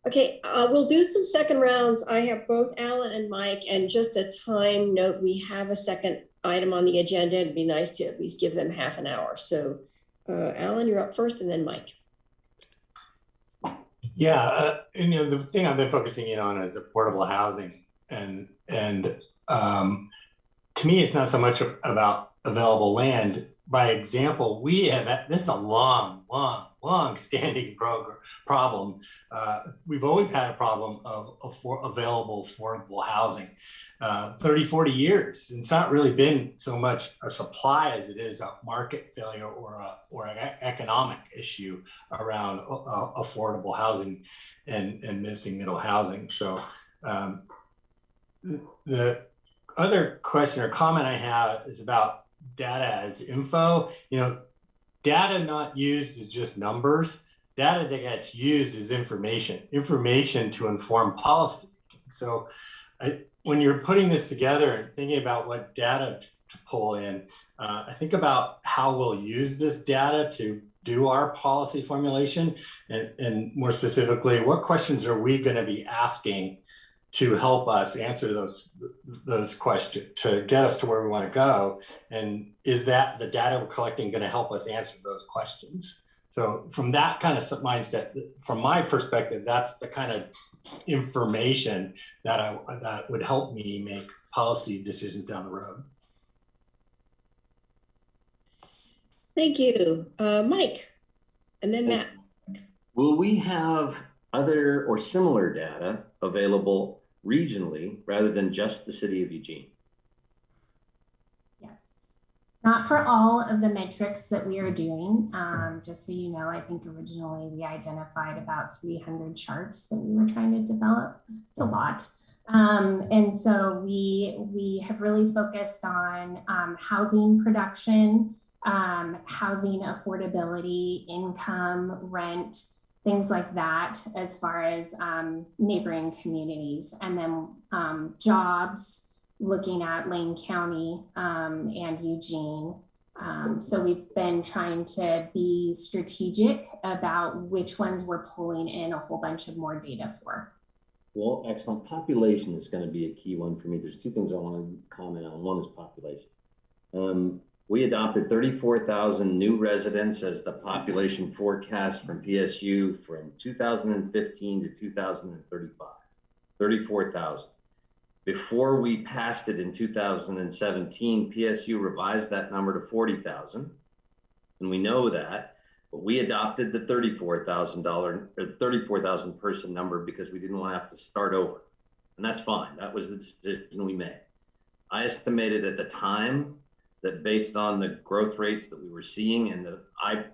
Okay, we'll do some second rounds. I have both Alan and Mike, and just a time note, we have a second item on the agenda. It'd be nice to at least give them half an hour. So Alan, you're up first, and then Mike. Yeah, and you know, the thing I've been focusing in on is affordable housing, and to me, it's not so much about available land. By example, we have, this is a long long-standing problem. We've always had a problem of available affordable housing. 30, 40 years. It's not really been so much a supply as it is a market failure or an economic issue around affordable housing and missing middle housing. So the other question or comment I have is about data as info. You know, data not used is just numbers. Data that gets used is information to inform policy. So when you're putting this together and thinking about what data to pull in, I think about how we'll use this data to do our policy formulation, and more specifically, what questions are we going to be asking to help us answer those questions to get us to where we want to go, and is that the data we're collecting going to help us answer those questions? So from that kind of mindset, from my perspective, that's the kind of information that would help me make policy decisions down the road. Thank you, Mike, and then Matt. Will we have other or similar data available regionally rather than just the city of Eugene? Yes. Not for all of the metrics that we are doing. Just so you know, I think originally we identified about 300 charts that we were trying to develop. It's a lot. And so we have really focused on housing production, housing affordability, income, rent, things like that, as far as neighboring communities, and then jobs, looking at Lane County and Eugene. So we've been trying to be strategic about which ones we're pulling in a whole bunch of more data for. Well, excellent. Population is going to be a key one for me. There's two things I want to comment on. One is population. We adopted 34,000 new residents as the population forecast from PSU from 2015 to 2035. 34,000. Before we passed it in 2017, PSU revised that number to 40,000. And we know that, but we adopted the $34,000 person number because we didn't want to have to start over. And that's fine. That was the decision we made. I estimated at the time that based on the growth rates that we were seeing and that I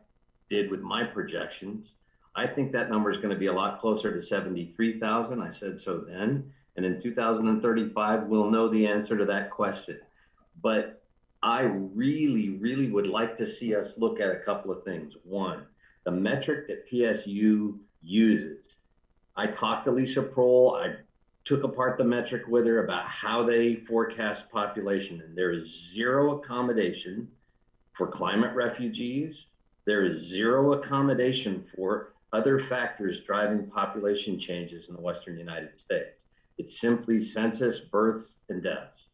did with my projections, I think that number is going to be a lot closer to 73,000. I said so then. And in 2035, we'll know the answer to that question. But I really, really would like to see us look at a couple of things. One, the metric that PSU uses. I talked to Lisa Prohl. I took apart the metric with her about how they forecast population, and there is zero accommodation for climate refugees. There is zero accommodation for other factors driving population changes in the Western United States. It's simply census, births, and deaths.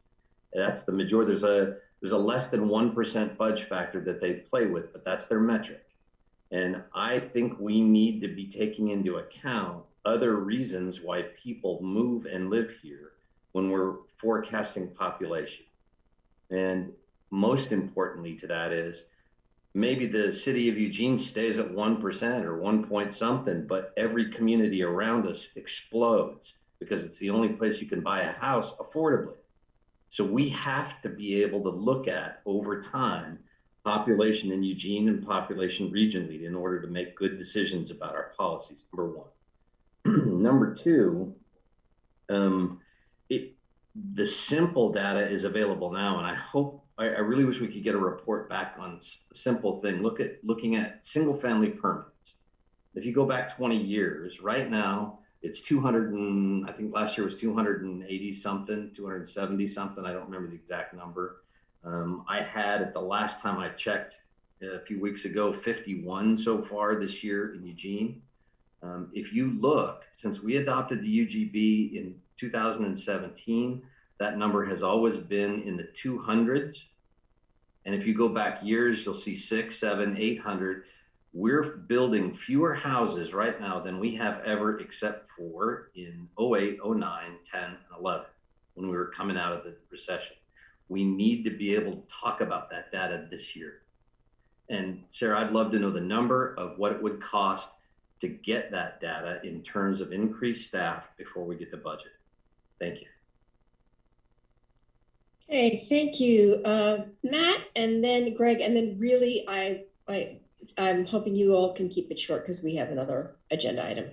That's the majority. There's a less than 1% fudge factor that they play with, but that's their metric. And I think we need to be taking into account other reasons why people move and live here when we're forecasting population. And most importantly to that is maybe the city of Eugene stays at 1% or 1 point something, but every community around us explodes because it's the only place you can buy a house affordably. So we have to be able to look at over time population in Eugene and population regionally in order to make good decisions about our policies, number one. Number two, the simple data is available now, and I really wish we could get a report back on a simple thing. Looking at single family permits. If you go back 20 years, right now it's 200 and I think last year was 280 something, 270 something. I don't remember the exact number. I had at the last time I checked a few weeks ago, 51 so far this year in Eugene. If you look, since we adopted the UGB in 2017, that number has always been in the 200s. And if you go back years, you'll see 600, 700, 800. We're building fewer houses right now than we have ever, except for in 08, 09, 10, and 11, when we were coming out of the recession. We need to be able to talk about that data this year. And Sarah, I'd love to know the number of what it would cost to get that data in terms of increased staff before we get the budget. Thank you. Okay, thank you, Matt, and then Greg, and then really, I'm hoping you all can keep it short because we have another agenda item.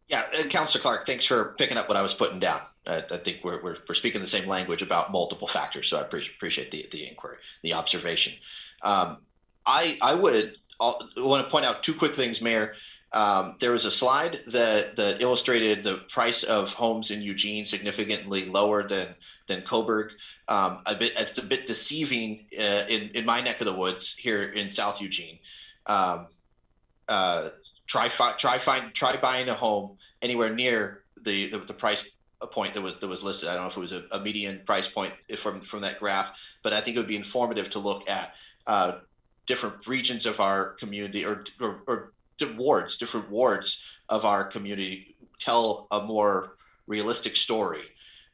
Yeah, Councilor Clark, thanks for picking up what I was putting down. I think we're speaking the same language about multiple factors, so I appreciate the inquiry, the observation. I want to point out two quick things, Mayor. There was a slide that illustrated the price of homes in Eugene significantly lower than Coburg. It's a bit deceiving in my neck of the woods here in South Eugene. Try buying a home anywhere near the price point that was listed. I don't know if it was a median price point from that graph, but I think it would be informative to look at different regions of our community or different wards of our community tell a more realistic story.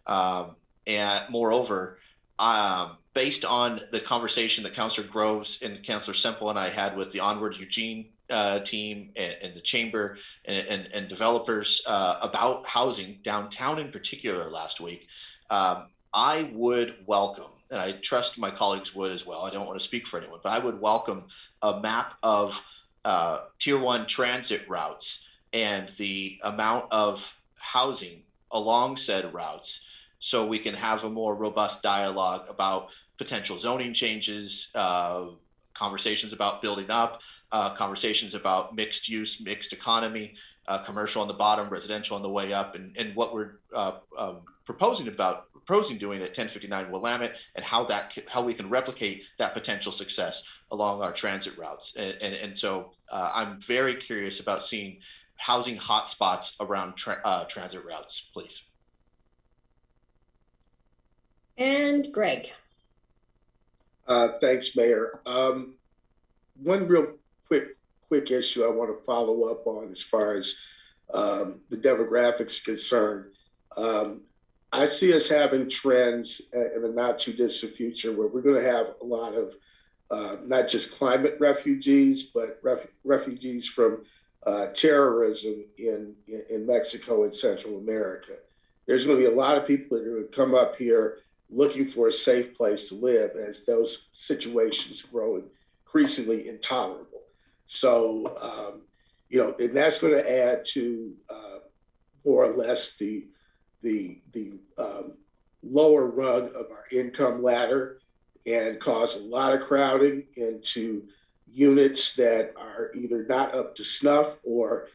And moreover, based on the conversation that Councilor Groves and Councilor Semple and I had with the Onward Eugene team and the chamber and developers about housing downtown in particular last week, I would welcome, and I trust my colleagues would as well, I don't want to speak for anyone, but I would welcome a map of tier 1 transit routes and the amount of housing along said routes, so we can have a more robust dialogue about potential zoning changes, conversations about building up, conversations about mixed use, mixed economy, commercial on the bottom, residential on the way up, and what we're proposing doing at 1059 Willamette, and how we can replicate that potential success along our transit routes. And so I'm very curious about seeing housing hotspots around transit routes, please. And Greg. Thanks, Mayor. One real quick issue I want to follow up on as far as the demographics concerned. I see us having trends in the not too distant future where we're going to have a lot of not just climate refugees, but refugees from terrorism in Mexico and Central America. There's going to be a lot of people that are going to come up here looking for a safe place to live as those situations grow increasingly intolerable. So, and that's going to add to more or less the lower rung of our income ladder and cause a lot of crowding into units that are either not up to snuff or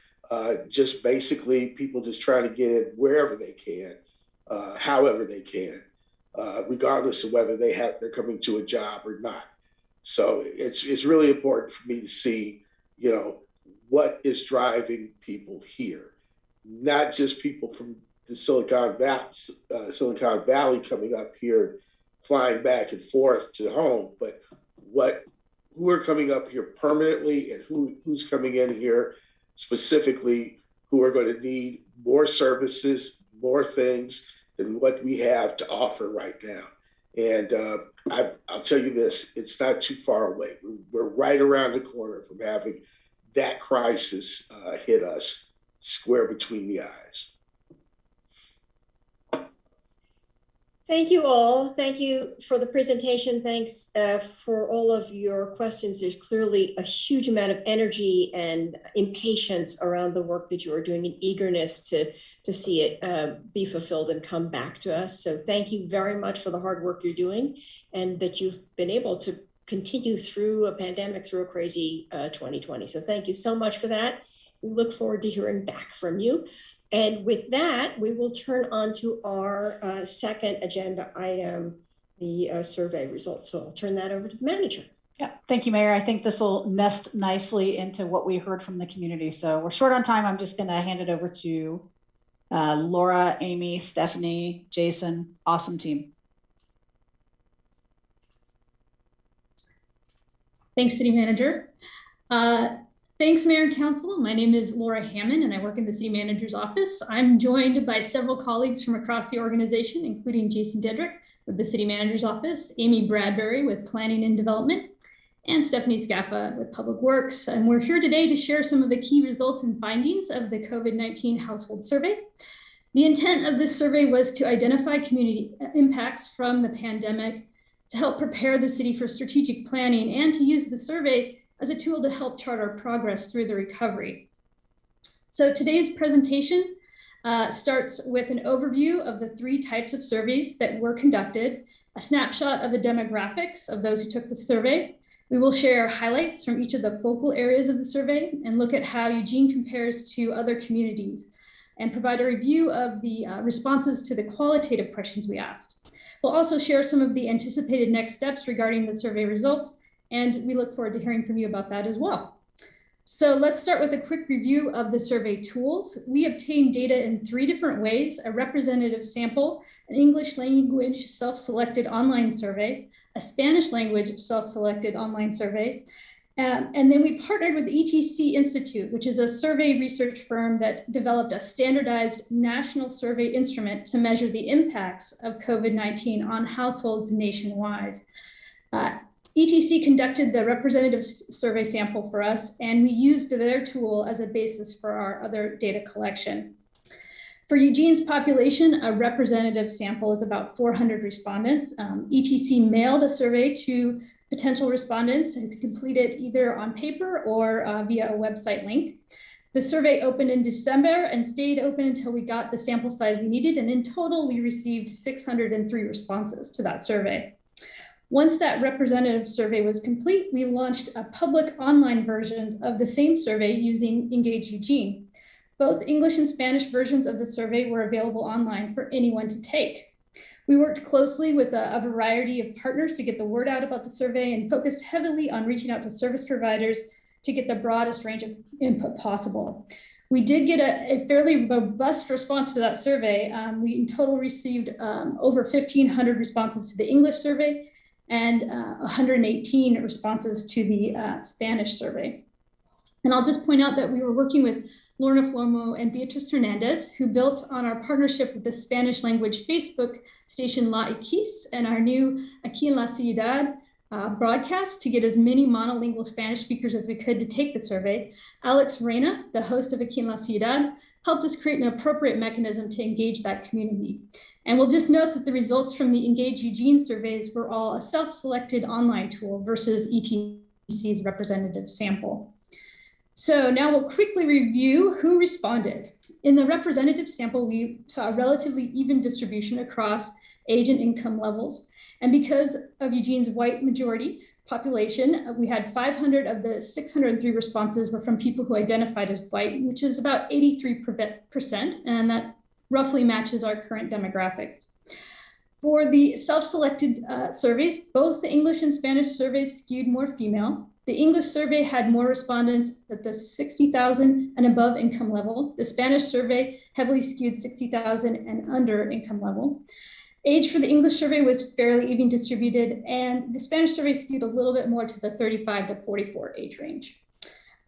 just basically people just trying to get in wherever they can, however they can. Regardless of whether they're coming to a job or not. So it's really important for me to see, what is driving people here, not just people from the Silicon Valley coming up here, flying back and forth to home, but who are coming up here permanently and who's coming in here specifically who are going to need more services, more things than what we have to offer right now. And I'll tell you this, it's not too far away. We're right around the corner from having that crisis hit us square between the eyes. Thank you all. Thank you for the presentation. Thanks for all of your questions. There's clearly a huge amount of energy and impatience around the work that you are doing and eagerness to see it be fulfilled and come back to us. So thank you very much for the hard work you're doing and that you've been able to continue through a pandemic, through a crazy 2020. So thank you so much for that. We look forward to hearing back from you. And with that, we will turn on to our second agenda item, the survey results. So I'll turn that over to the manager. Yeah, thank you, Mayor. I think this will nest nicely into what we heard from the community. So we're short on time. I'm just going to hand it over to Laura, Amy, Stephanie, Jason. Awesome team. Thanks, City Manager. Thanks, Mayor and Council. My name is Laura Hammond, and I work in the City Manager's office. I'm joined by several colleagues from across the organization, including Jason Dedrick with the City Manager's office, Amy Bradbury with Planning and Development, and Stephanie Scappa with Public Works. And we're here today to share some of the key results and findings of the COVID-19 household survey. The intent of this survey was to identify community impacts from the pandemic, to help prepare the city for strategic planning, and to use the survey as a tool to help chart our progress through the recovery. So today's presentation starts with an overview of the 3 types of surveys that were conducted, a snapshot of the demographics of those who took the survey. We will share highlights from each of the focal areas of the survey and look at how Eugene compares to other communities, and provide a review of the responses to the qualitative questions we asked. We'll also share some of the anticipated next steps regarding the survey results, and we look forward to hearing from you about that as well. So let's start with a quick review of the survey tools. We obtained data in 3 different ways: a representative sample, an English language self-selected online survey, a Spanish language self-selected online survey, and then we partnered with ETC Institute, which is a survey research firm that developed a standardized national survey instrument to measure the impacts of COVID-19 on households nationwide. ETC conducted the representative survey sample for us, and we used their tool as a basis for our other data collection. For Eugene's population, a representative sample is about 400 respondents. ETC mailed a survey to potential respondents who could complete it either on paper or via a website link. The survey opened in December and stayed open until we got the sample size we needed, and in total, we received 603 responses to that survey. Once that representative survey was complete, we launched a public online version of the same survey using Engage Eugene. Both English and Spanish versions of the survey were available online for anyone to take. We worked closely with a variety of partners to get the word out about the survey and focused heavily on reaching out to service providers to get the broadest range of input possible. We did get a fairly robust response to that survey. We in total received over 1,500 responses to the English survey and 118 responses to the Spanish survey. And I'll just point out that we were working with Lorna Flomo and Beatriz Hernandez, who built on our partnership with the Spanish language Facebook station La X and our new Aquí en la Ciudad broadcast to get as many monolingual Spanish speakers as we could to take the survey. Alex Reina, the host of Aquí en la Ciudad, helped us create an appropriate mechanism to engage that community. And we'll just note that the results from the Engage Eugene surveys were all a self-selected online tool versus ETC's representative sample. So now we'll quickly review who responded. In the representative sample, we saw a relatively even distribution across age and income levels. And because of Eugene's white majority population, we had 500 of the 603 responses were from people who identified as white, which is about 83%, and that roughly matches our current demographics. For the self-selected surveys, both the English and Spanish surveys skewed more female. The English survey had more respondents at the 60,000 and above income level. The Spanish survey heavily skewed 60,000 and under income level. Age for the English survey was fairly even distributed, and the Spanish survey skewed a little bit more to the 35 to 44 age range.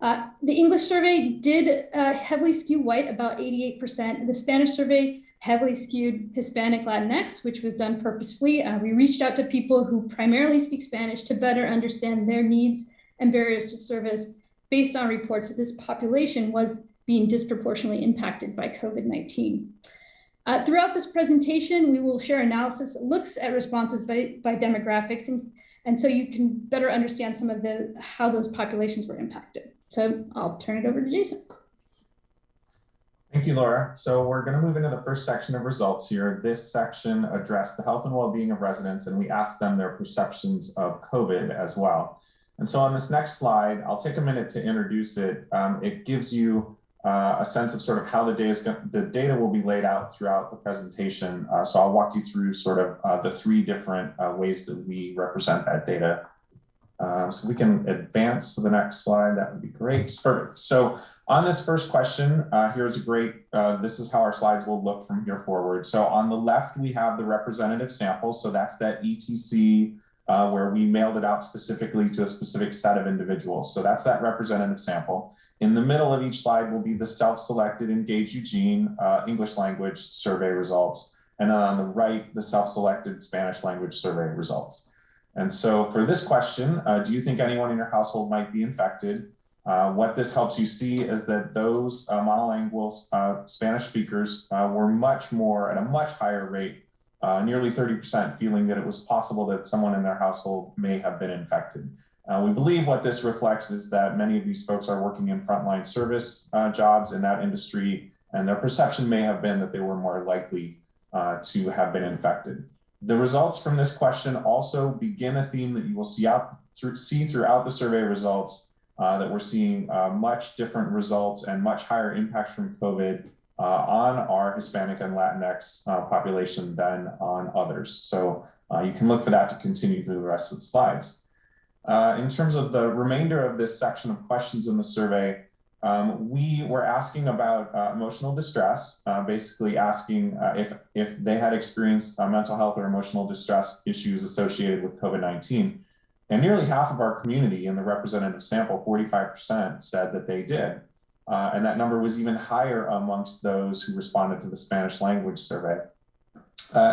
The English survey did heavily skew white, about 88%. The Spanish survey heavily skewed Hispanic Latinx, which was done purposefully. We reached out to people who primarily speak Spanish to better understand their needs and barriers to service based on reports that this population was being disproportionately impacted by COVID-19. Throughout this presentation, we will share analysis that looks at responses by demographics, and so you can better understand some of how those populations were impacted. So I'll turn it over to Jason. Thank you, Laura. So we're going to move into the first section of results here. This section addressed the health and well-being of residents, and we asked them their perceptions of COVID as well. And so on this next slide, I'll take a minute to introduce it. It gives you a sense of sort of how the data will be laid out throughout the presentation. So I'll walk you through sort of the 3 different ways that we represent that data. So we can advance to the next slide. That would be great. Perfect. So on this first question, here's a great, this is how our slides will look from here forward. So on the left, we have the representative sample. So that's that ETC where we mailed it out specifically to a specific set of individuals. So that's that representative sample. In the middle of each slide will be the self-selected Engage Eugene English language survey results. And then on the right, the self-selected Spanish language survey results. And so for this question, do you think anyone in your household might be infected? What this helps you see is that those monolingual Spanish speakers were at a much higher rate, nearly 30%, feeling that it was possible that someone in their household may have been infected. We believe what this reflects is that many of these folks are working in frontline service jobs in that industry, and their perception may have been that they were more likely to have been infected. The results from this question also begin a theme that you will see throughout the survey results, that we're seeing much different results and much higher impacts from COVID on our Hispanic and Latinx population than on others. So you can look for that to continue through the rest of the slides. In terms of the remainder of this section of questions in the survey, we were asking about emotional distress, basically asking if they had experienced mental health or emotional distress issues associated with COVID-19. And nearly half of our community in the representative sample, 45%, said that they did. And that number was even higher amongst those who responded to the Spanish language survey.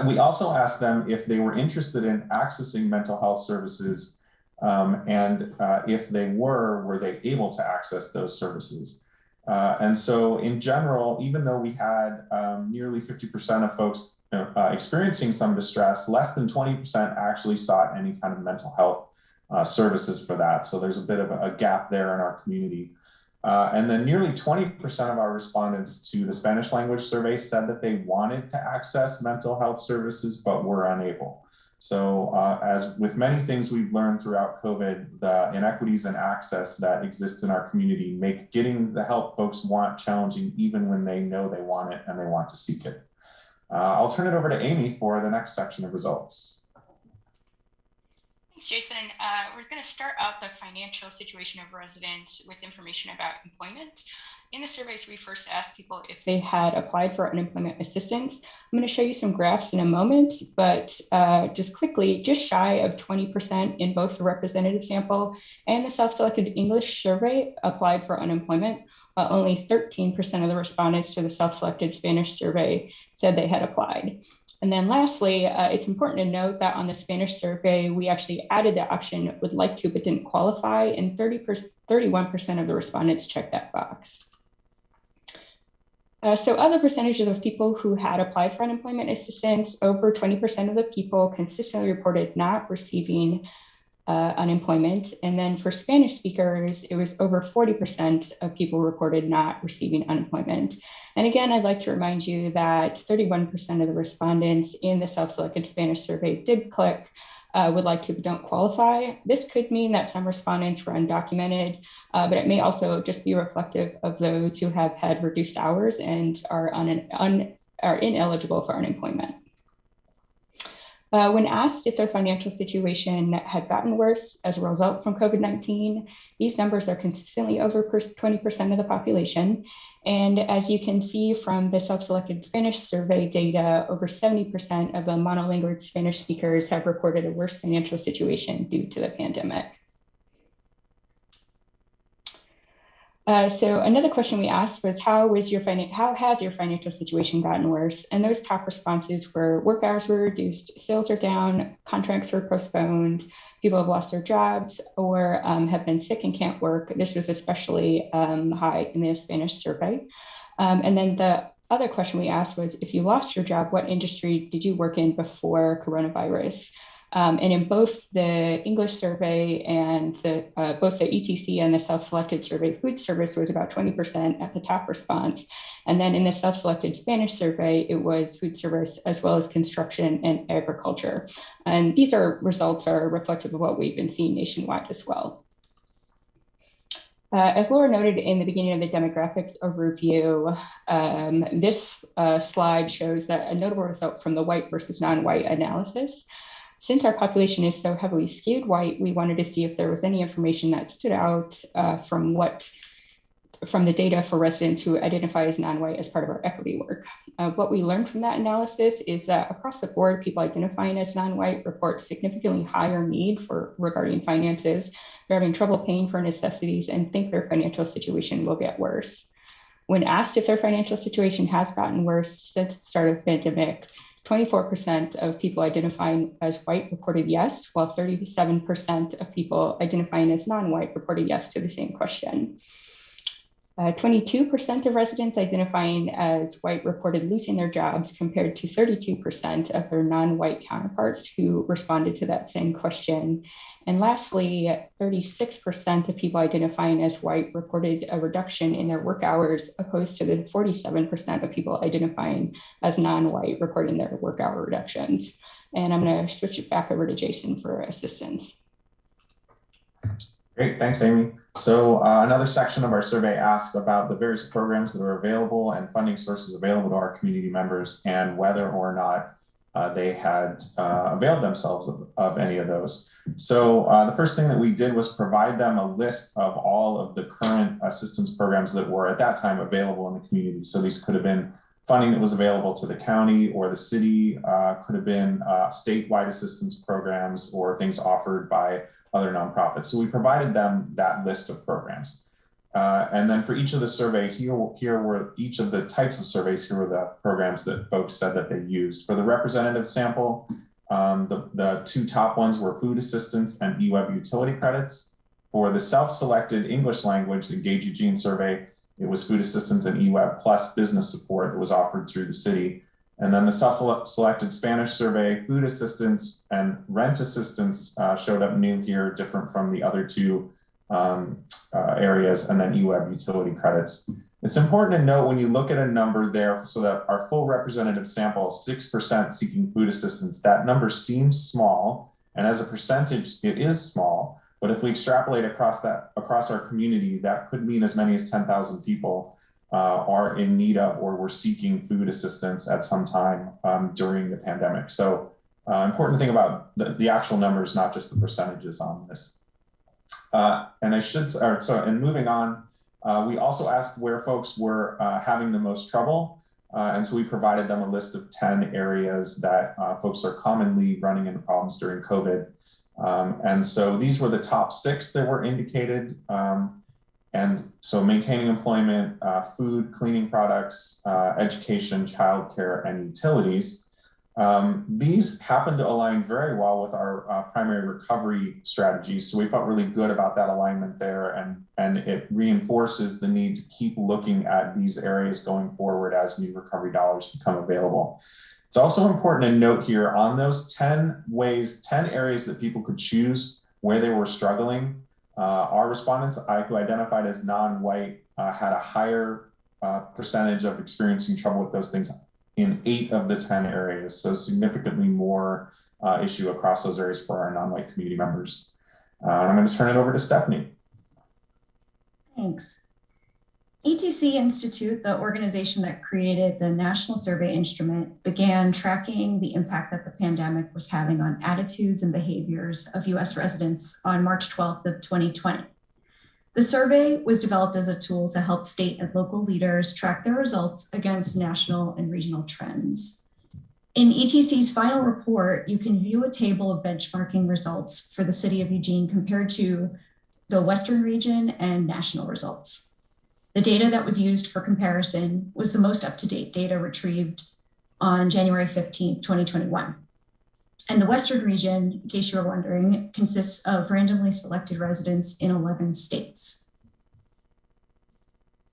We also asked them if they were interested in accessing mental health services, and if they were they able to access those services? And so in general, even though we had nearly 50% of folks experiencing some distress, less than 20% actually sought any kind of mental health services for that. So there's a bit of a gap there in our community. And then nearly 20% of our respondents to the Spanish language survey said that they wanted to access mental health services, but were unable. So as with many things we've learned throughout COVID, the inequities in access that exist in our community make getting the help folks want challenging, even when they know they want it and they want to seek it. I'll turn it over to Amy for the next section of results. Thanks, Jason. We're going to start out the financial situation of residents with information about employment. In the surveys, we first asked people if they had applied for unemployment assistance. I'm going to show you some graphs in a moment, but just quickly, just shy of 20% in both the representative sample and the self-selected English survey applied for unemployment, while only 13% of the respondents to the self-selected Spanish survey said they had applied. And then lastly, it's important to note that on the Spanish survey, we actually added the option would like to, but didn't qualify, and 31% of the respondents checked that box. So other percentages of people who had applied for unemployment assistance, over 20% of the people consistently reported not receiving unemployment. And then for Spanish speakers, it was over 40% of people reported not receiving unemployment. And again, I'd like to remind you that 31% of the respondents in the self-selected Spanish survey did click would like to, but don't qualify. This could mean that some respondents were undocumented, but it may also just be reflective of those who have had reduced hours and are ineligible for unemployment. When asked if their financial situation had gotten worse as a result from COVID-19, these numbers are consistently over 20% of the population. And as you can see from the self-selected Spanish survey data, over 70% of the monolingual Spanish speakers have reported a worse financial situation due to the pandemic. So another question we asked was, how has your financial situation gotten worse? And those top responses were work hours were reduced, sales are down, contracts were postponed, people have lost their jobs or have been sick and can't work. This was especially high in the Spanish survey. And then the other question we asked was, if you lost your job, what industry did you work in before coronavirus? And in both the English survey and both the ETC and the self-selected survey, food service was about 20% at the top response. And then in the self-selected Spanish survey, it was food service as well as construction and agriculture. And these results are reflective of what we've been seeing nationwide as well. As Laura noted in the beginning of the demographics overview, this slide shows that a notable result from the white versus non-white analysis. Since our population is so heavily skewed white, we wanted to see if there was any information that stood out from the data for residents who identify as non-white as part of our equity work. What we learned from that analysis is that across the board, people identifying as non-white report significantly higher need regarding finances. They're having trouble paying for necessities and think their financial situation will get worse. When asked if their financial situation has gotten worse since the start of the pandemic, 24% of people identifying as white reported yes, while 37% of people identifying as non-white reported yes to the same question. 22% of residents identifying as white reported losing their jobs, compared to 32% of their non-white counterparts who responded to that same question. And lastly, 36% of people identifying as white reported a reduction in their work hours, opposed to the 47% of people identifying as non-white reporting their work hour reductions. And I'm going to switch it back over to Jason for assistance. Great, thanks, Amy. So another section of our survey asked about the various programs that are available and funding sources available to our community members, and whether or not they had availed themselves of any of those. So the first thing that we did was provide them a list of all of the current assistance programs that were at that time available in the community. So these could have been funding that was available to the county or the city, could have been statewide assistance programs or things offered by other nonprofits. So we provided them that list of programs. And then for each of the survey, here were each of the types of surveys, here were the programs that folks said that they used. For the representative sample, the two top ones were food assistance and eWeb utility credits. For the self-selected English language, the Engage Eugene survey, it was food assistance and eWeb plus business support that was offered through the city. And then the self-selected Spanish survey, food assistance and rent assistance showed up new here, different from the other two areas, and then eWeb utility credits. It's important to note when you look at a number there, so that our full representative sample, 6% seeking food assistance, that number seems small, and as a percentage, it is small. But if we extrapolate across our community, that could mean as many as 10,000 people are in need of or were seeking food assistance at some time during the pandemic. So important thing about the actual numbers, not just the percentages on this. And moving on, we also asked where folks were having the most trouble. And so we provided them a list of 10 areas that folks are commonly running into problems during COVID. And so these were the top 6 that were indicated. And so maintaining employment, food, cleaning products, education, childcare, and utilities. These happen to align very well with our primary recovery strategies. So we felt really good about that alignment there, and it reinforces the need to keep looking at these areas going forward as new recovery dollars become available. It's also important to note here on those 10 areas that people could choose where they were struggling. Our respondents who identified as non-white had a higher percentage of experiencing trouble with those things in 8 of the 10 areas. So significantly more issue across those areas for our non-white community members. I'm going to turn it over to Stephanie. Thanks. ETC Institute, the organization that created the National Survey Instrument, began tracking the impact that the pandemic was having on attitudes and behaviors of US residents on March 12th of 2020. The survey was developed as a tool to help state and local leaders track their results against national and regional trends. In ETC's final report, you can view a table of benchmarking results for the city of Eugene compared to the Western region and national results. The data that was used for comparison was the most up-to-date data retrieved on January 15th, 2021. And the Western region, in case you're wondering, consists of randomly selected residents in 11 states.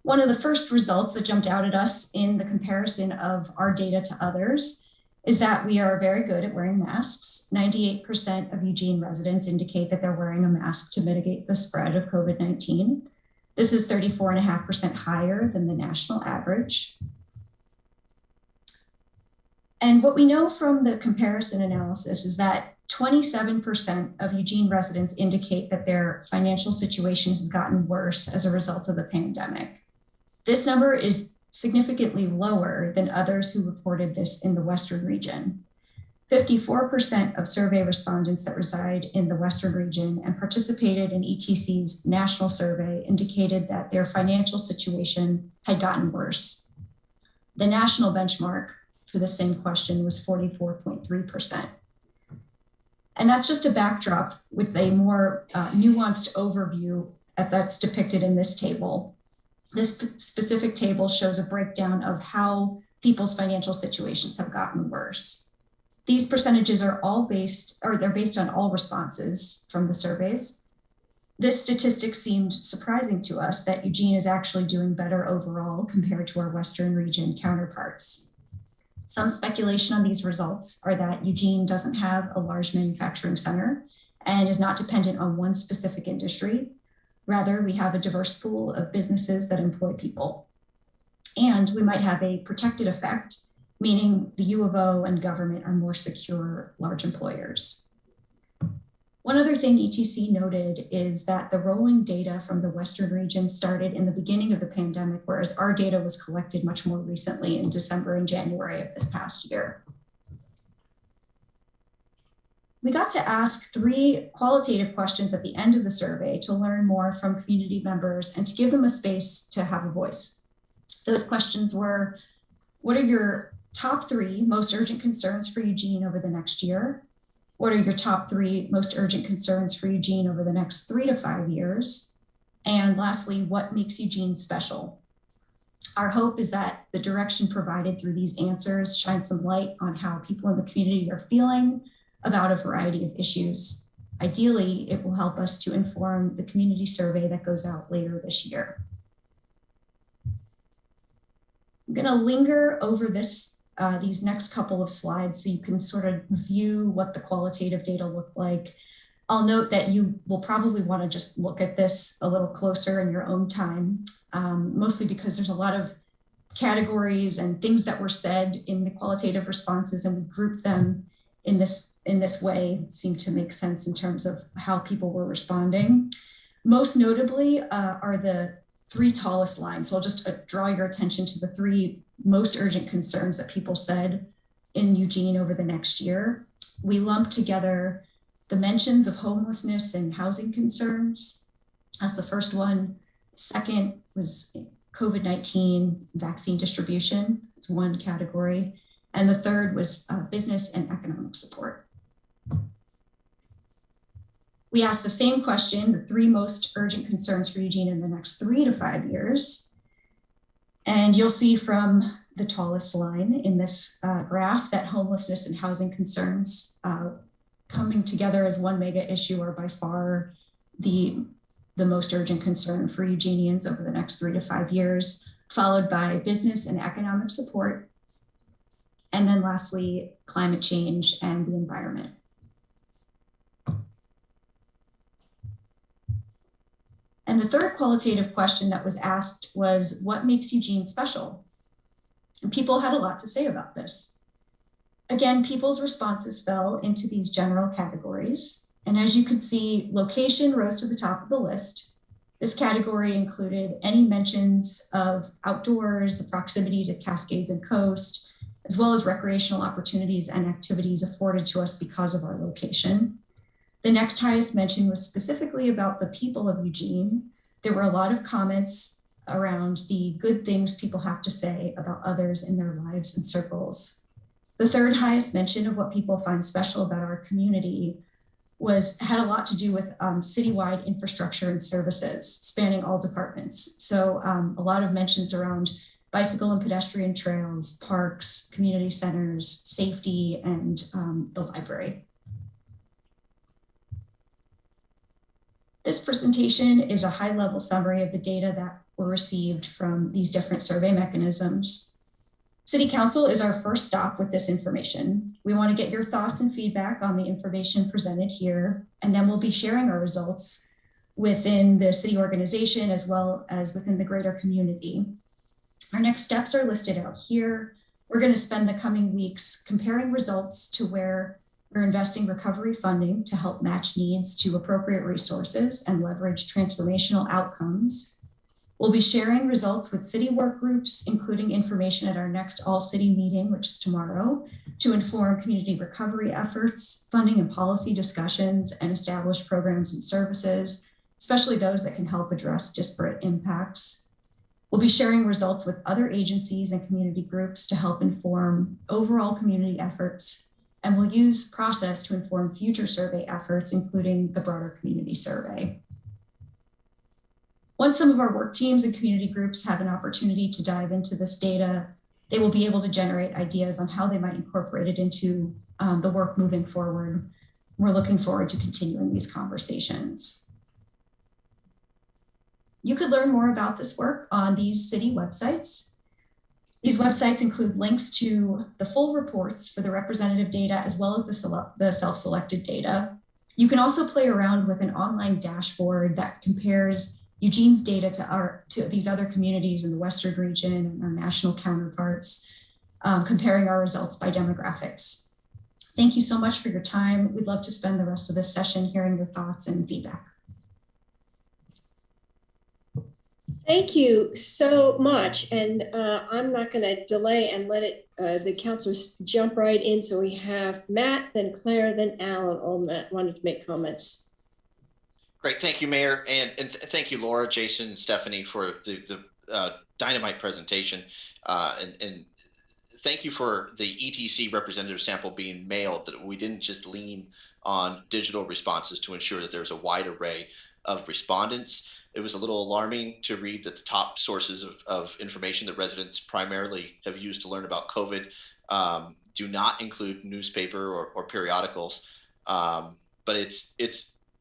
One of the first results that jumped out at us in the comparison of our data to others is that we are very good at wearing masks. 98% of Eugene residents indicate that they're wearing a mask to mitigate the spread of COVID-19. This is 34.5% higher than the national average. And what we know from the comparison analysis is that 27% of Eugene residents indicate that their financial situation has gotten worse as a result of the pandemic. This number is significantly lower than others who reported this in the Western region. 54% of survey respondents that reside in the Western region and participated in ETC's national survey indicated that their financial situation had gotten worse. The national benchmark for the same question was 44.3%. And that's just a backdrop with a more nuanced overview that's depicted in this table. This specific table shows a breakdown of how people's financial situations have gotten worse. These percentages are they're based on all responses from the surveys. This statistic seemed surprising to us that Eugene is actually doing better overall compared to our Western region counterparts. Some speculation on these results are that Eugene doesn't have a large manufacturing center and is not dependent on one specific industry. Rather, we have a diverse pool of businesses that employ people. And we might have a protected effect, meaning the U of O and government are more secure large employers. One other thing ETC noted is that the rolling data from the Western region started in the beginning of the pandemic, whereas our data was collected much more recently in December and January of this past year. We got to ask 3 qualitative questions at the end of the survey to learn more from community members and to give them a space to have a voice. Those questions were, what are your top 3 most urgent concerns for Eugene over the next year? What are your top 3 most urgent concerns for Eugene over the next 3 to 5 years? And lastly, what makes Eugene special? Our hope is that the direction provided through these answers shines some light on how people in the community are feeling about a variety of issues. Ideally, it will help us to inform the community survey that goes out later this year. I'm going to linger over these next couple of slides so you can sort of view what the qualitative data look like. I'll note that you will probably want to just look at this a little closer in your own time, mostly because there's a lot of categories and things that were said in the qualitative responses, and we grouped them in this way. It seemed to make sense in terms of how people were responding. Most notably are the 3 tallest lines. So I'll just draw your attention to the 3 most urgent concerns that people said in Eugene over the next year. We lumped together the mentions of homelessness and housing concerns as the first one. Second was COVID-19 vaccine distribution, it's one category. And the third was business and economic support. We asked the same question, the 3 most urgent concerns for Eugene in the next 3 to 5 years. And you'll see from the tallest line in this graph that homelessness and housing concerns coming together as one mega issue are by far the most urgent concern for Eugenians over the next 3 to 5 years, followed by business and economic support. And then lastly, climate change and the environment. And the third qualitative question that was asked was, what makes Eugene special? And people had a lot to say about this. Again, people's responses fell into these general categories. And as you can see, location rose to the top of the list. This category included any mentions of outdoors, the proximity to Cascades and coast, as well as recreational opportunities and activities afforded to us because of our location. The next highest mention was specifically about the people of Eugene. There were a lot of comments around the good things people have to say about others in their lives and circles. The third highest mention of what people find special about our community had a lot to do with citywide infrastructure and services spanning all departments. So a lot of mentions around bicycle and pedestrian trails, parks, community centers, safety, and the library. This presentation is a high-level summary of the data that were received from these different survey mechanisms. City Council is our first stop with this information. We want to get your thoughts and feedback on the information presented here, and then we'll be sharing our results within the city organization as well as within the greater community. Our next steps are listed out here. We're going to spend the coming weeks comparing results to where we're investing recovery funding to help match needs to appropriate resources and leverage transformational outcomes. We'll be sharing results with city work groups, including information at our next all-city meeting, which is tomorrow, to inform community recovery efforts, funding and policy discussions, and establish programs and services, especially those that can help address disparate impacts. We'll be sharing results with other agencies and community groups to help inform overall community efforts, and we'll use process to inform future survey efforts, including the broader community survey. Once some of our work teams and community groups have an opportunity to dive into this data, they will be able to generate ideas on how they might incorporate it into the work moving forward. We're looking forward to continuing these conversations. You could learn more about this work on these city websites. These websites include links to the full reports for the representative data as well as the self-selected data. You can also play around with an online dashboard that compares Eugene's data to these other communities in the Western region and our national counterparts, comparing our results by demographics. Thank you so much for your time. We'd love to spend the rest of this session hearing your thoughts and feedback. Thank you so much. And I'm not going to delay and let the counselors jump right in. So we have Matt, then Claire, then Alan. All Matt wanted to make comments. Great, thank you, Mayor, and thank you, Laura, Jason, and Stephanie for the dynamite presentation, and thank you for the ETC representative sample being mailed, that we didn't just lean on digital responses to ensure that there's a wide array of respondents. It was a little alarming to read that the top sources of information that residents primarily have used to learn about COVID do not include newspaper or periodicals, but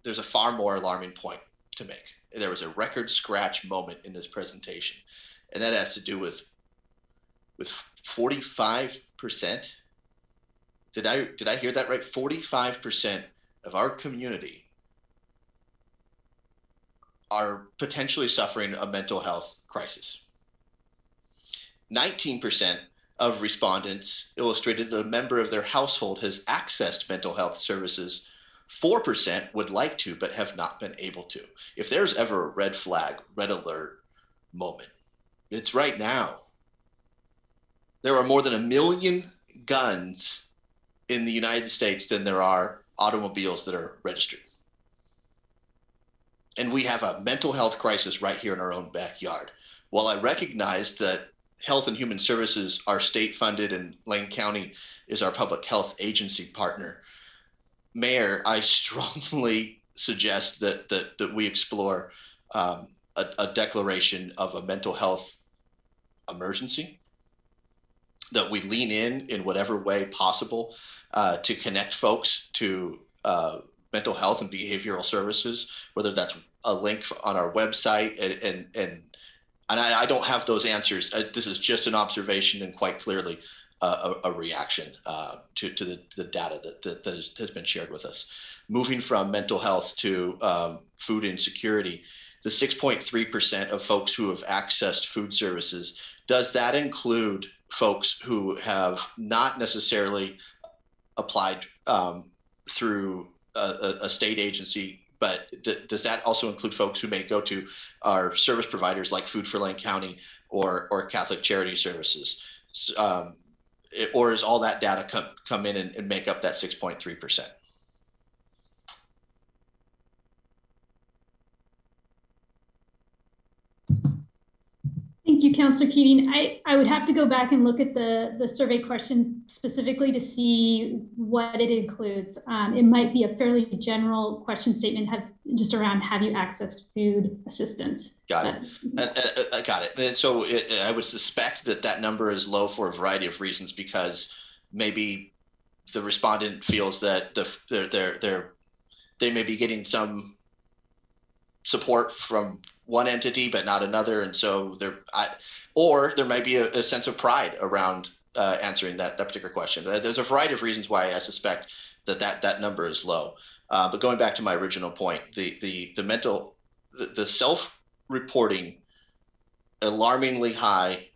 there's a far more alarming point to make. There was a record scratch moment in this presentation, and that has to do with 45%. Did I hear that right? 45% of our community are potentially suffering a mental health crisis. 19% of respondents illustrated that a member of their household has accessed mental health services. 4% would like to, but have not been able to. If there's ever a red flag, red alert moment, it's right now. There are more than 1 million guns in the United States than there are automobiles that are registered. And we have a mental health crisis right here in our own backyard. While I recognize that Health and Human Services are state funded and Lane County is our public health agency partner, Mayor, I strongly suggest that we explore a declaration of a mental health emergency, that we lean in whatever way possible to connect folks to mental health and behavioral services, whether that's a link on our website. And I don't have those answers. This is just an observation and quite clearly a reaction to the data that has been shared with us. Moving from mental health to food insecurity, the 6.3% of folks who have accessed food services, does that include folks who have not necessarily applied through a state agency, but does that also include folks who may go to our service providers like Food for Lane County or Catholic Charity Services? Or is all that data come in and make up that 6.3%? Thank you, Councilor Keating. I would have to go back and look at the survey question specifically to see what it includes. It might be a fairly general question statement just around have you accessed food assistance. Got it. I got it. And so I would suspect that number is low for a variety of reasons, because maybe the respondent feels that they may be getting some support from one entity but not another, and so or there might be a sense of pride around answering that particular question. There's a variety of reasons why I suspect that number is low. But going back to my original point, the self-reporting alarmingly high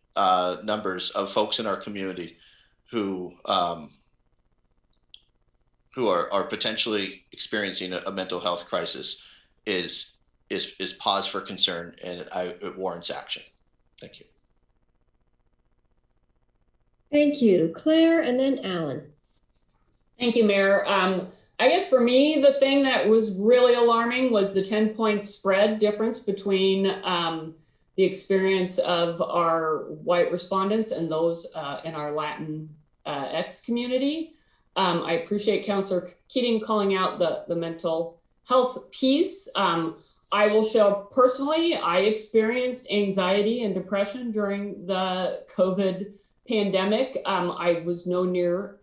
numbers of folks in our community who are potentially experiencing a mental health crisis is pause for concern, and it warrants action. Thank you. Thank you, Claire, and then Alan. Thank you, Mayor. I guess for me, the thing that was really alarming was the 10-point spread difference between the experience of our white respondents and those in our Latin X community. I appreciate Councilor Keating calling out the mental health piece. I will show personally, I experienced anxiety and depression during the COVID pandemic, I was no near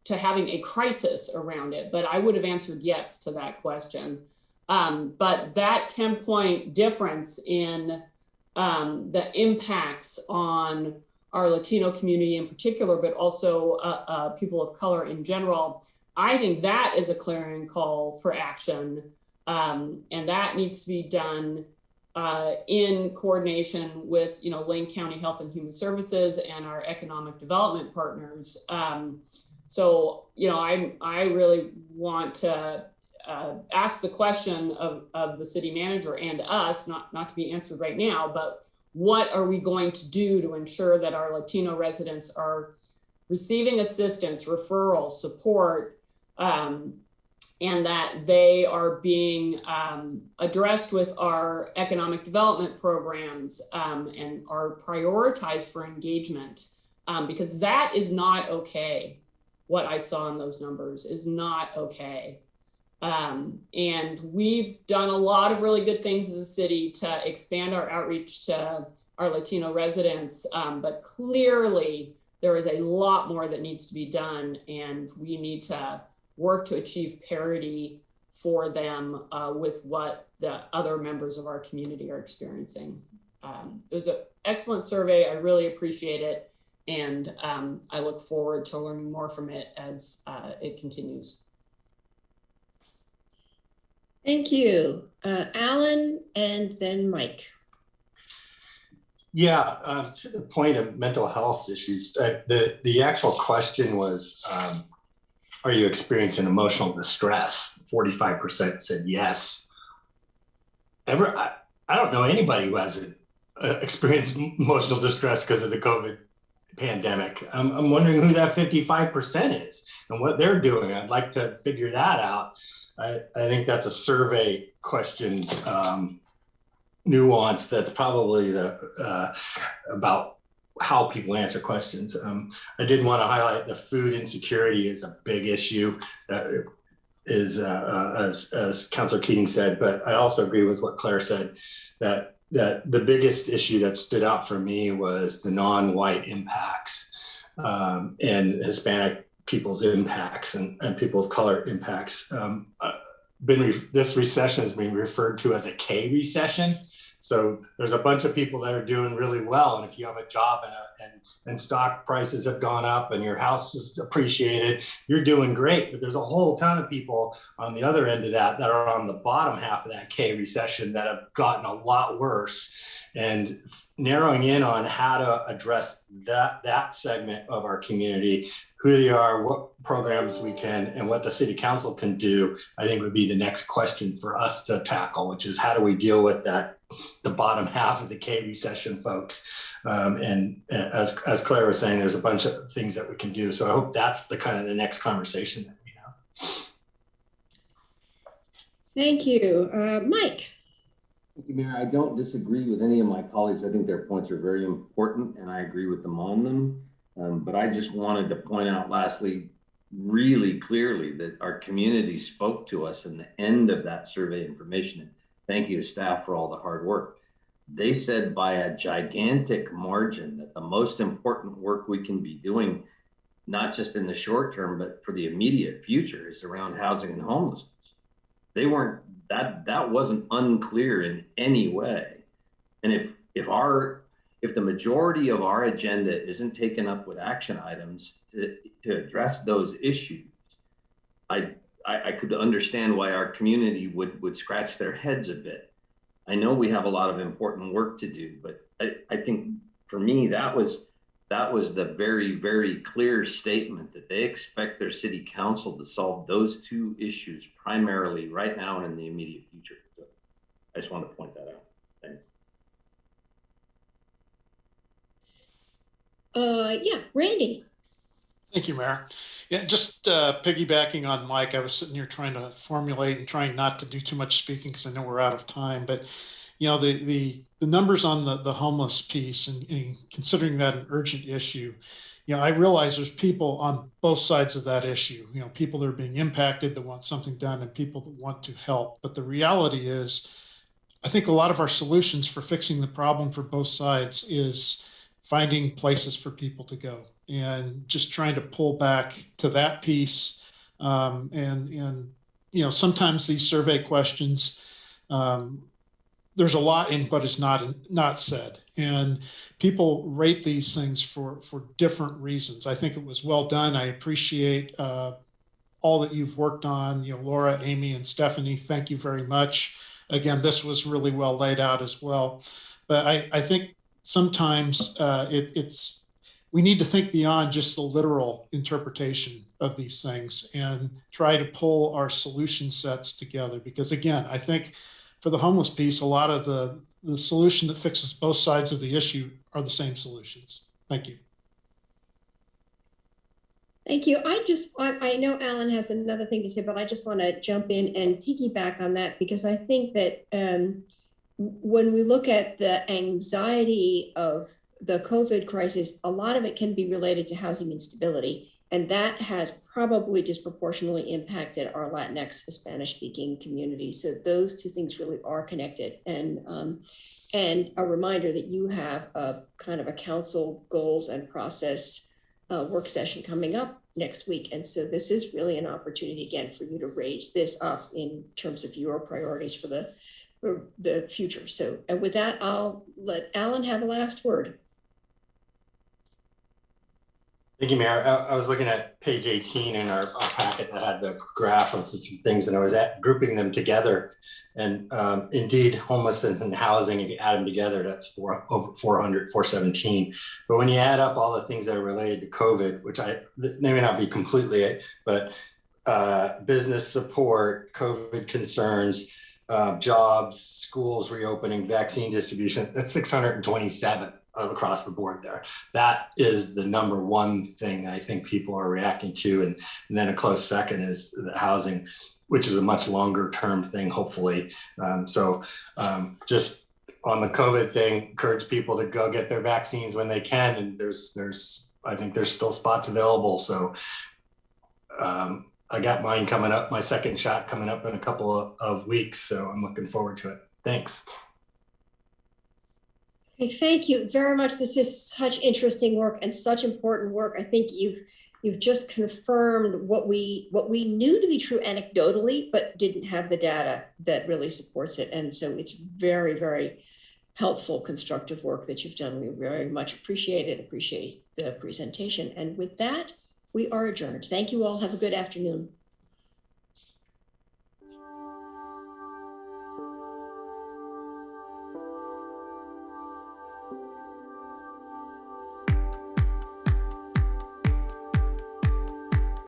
to having a crisis around it, but I would have answered yes to that question. But that 10-point difference in the impacts on our Latino community in particular, but also people of color in general, I think that is a clarion call for action. And that needs to be done in coordination with, Lane County Health and Human Services and our economic development partners. So, I really want to ask the question of the city manager and us, not to be answered right now, but what are we going to do to ensure that our Latino residents are receiving assistance, referral, support, and that they are being addressed with our economic development programs and are prioritized for engagement, because that is not okay. What I saw in those numbers is not okay. And we've done a lot of really good things as a city to expand our outreach to our Latino residents, but clearly there is a lot more that needs to be done, and we need to work to achieve parity for them with what the other members of our community are experiencing. It was an excellent survey. I really appreciate it. And I look forward to learning more from it as it continues. Thank you. Alan and then Mike. Yeah, to the point of mental health issues, the actual question was, are you experiencing emotional distress? 45% said yes. I don't know anybody who hasn't experienced emotional distress because of the COVID pandemic. I'm wondering who that 55% is and what they're doing. I'd like to figure that out. I think that's a survey question nuance that's probably about how people answer questions. I did want to highlight the food insecurity is a big issue, is as Councilor Keating said, but I also agree with what Claire said, that the biggest issue that stood out for me was the non-white impacts and Hispanic people's impacts and people of color impacts. This recession has been referred to as a K recession. So there's a bunch of people that are doing really well. And if you have a job and stock prices have gone up and your house is appreciated, you're doing great. But there's a whole ton of people on the other end of that are on the bottom half of that K recession that have gotten a lot worse. And narrowing in on how to address that segment of our community, who they are, what programs we can, and what the city council can do, I think would be the next question for us to tackle, which is how do we deal with the bottom half of the K recession folks. And as Claire was saying, there's a bunch of things that we can do. So I hope that's the next conversation that we have. Thank you. Mike. Thank you, Mayor. I don't disagree with any of my colleagues. I think their points are very important and I agree with them on them. But I just wanted to point out lastly, really clearly that our community spoke to us in the end of that survey information. And thank you to staff for all the hard work. They said by a gigantic margin that the most important work we can be doing, not just in the short term, but for the immediate future, is around housing and homelessness. They weren't, that wasn't unclear in any way. And if the majority of our agenda isn't taken up with action items to address those issues, I could understand why our community would scratch their heads a bit. I know we have a lot of important work to do, but I think for me, that was the very, very clear statement that they expect their city council to solve those two issues primarily right now and in the immediate future. So I just want to point that out. Thanks. Yeah, Randy. Thank you, Mayor. Yeah, just piggybacking on Mike, I was sitting here trying to formulate and trying not to do too much speaking because I know we're out of time. But the numbers on the homeless piece and considering that an urgent issue, I realize there's people on both sides of that issue. People that are being impacted that want something done and people that want to help. But the reality is, I think a lot of our solutions for fixing the problem for both sides is finding places for people to go, and just trying to pull back to that piece. And you know, sometimes these survey questions, there's a lot in what is not said, and people rate these things for different reasons. I think it was well done. I appreciate all that you've worked on. You know, Laura, Amy, and Stephanie, thank you very much. Again, this was really well laid out as well. But I think sometimes we need to think beyond just the literal interpretation of these things and try to pull our solution sets together. Because again, I think for the homeless piece, a lot of the solution that fixes both sides of the issue are the same solutions. Thank you. Thank you. I know Alan has another thing to say, but I just want to jump in and piggyback on that, because I think that when we look at the anxiety of the COVID crisis, a lot of it can be related to housing instability. And that has probably disproportionately impacted our Latinx, Spanish-speaking community. So those two things really are connected. And a reminder that you have a kind of a council goals and process work session coming up next week. And so this is really an opportunity again for you to raise this up in terms of your priorities for the future. So, and with that, I'll let Alan have a last word. Thank you, Mayor. I was looking at page 18 in our packet that had the graph of some things, and I was grouping them together. And indeed, homelessness and housing, if you add them together, that's over 400, 417. But when you add up all the things that are related to COVID, which they may not be completely, but business support, COVID concerns, jobs, schools reopening, vaccine distribution, that's 627. Across the board there. That is the number one thing I think people are reacting to. And then a close second is the housing, which is a much longer term thing, hopefully. Just on the COVID thing, encourage people to go get their vaccines when they can. And I think there's still spots available. So I got mine coming up, my second shot coming up in a couple of weeks. So I'm looking forward to it. Thanks. Thank you very much. This is such interesting work and such important work. I think you've just confirmed what we knew to be true anecdotally, but didn't have the data that really supports it. And so it's very, very helpful, constructive work that you've done. We very much appreciate it. Appreciate the presentation. And with that, we are adjourned. Thank you all. Have a good afternoon.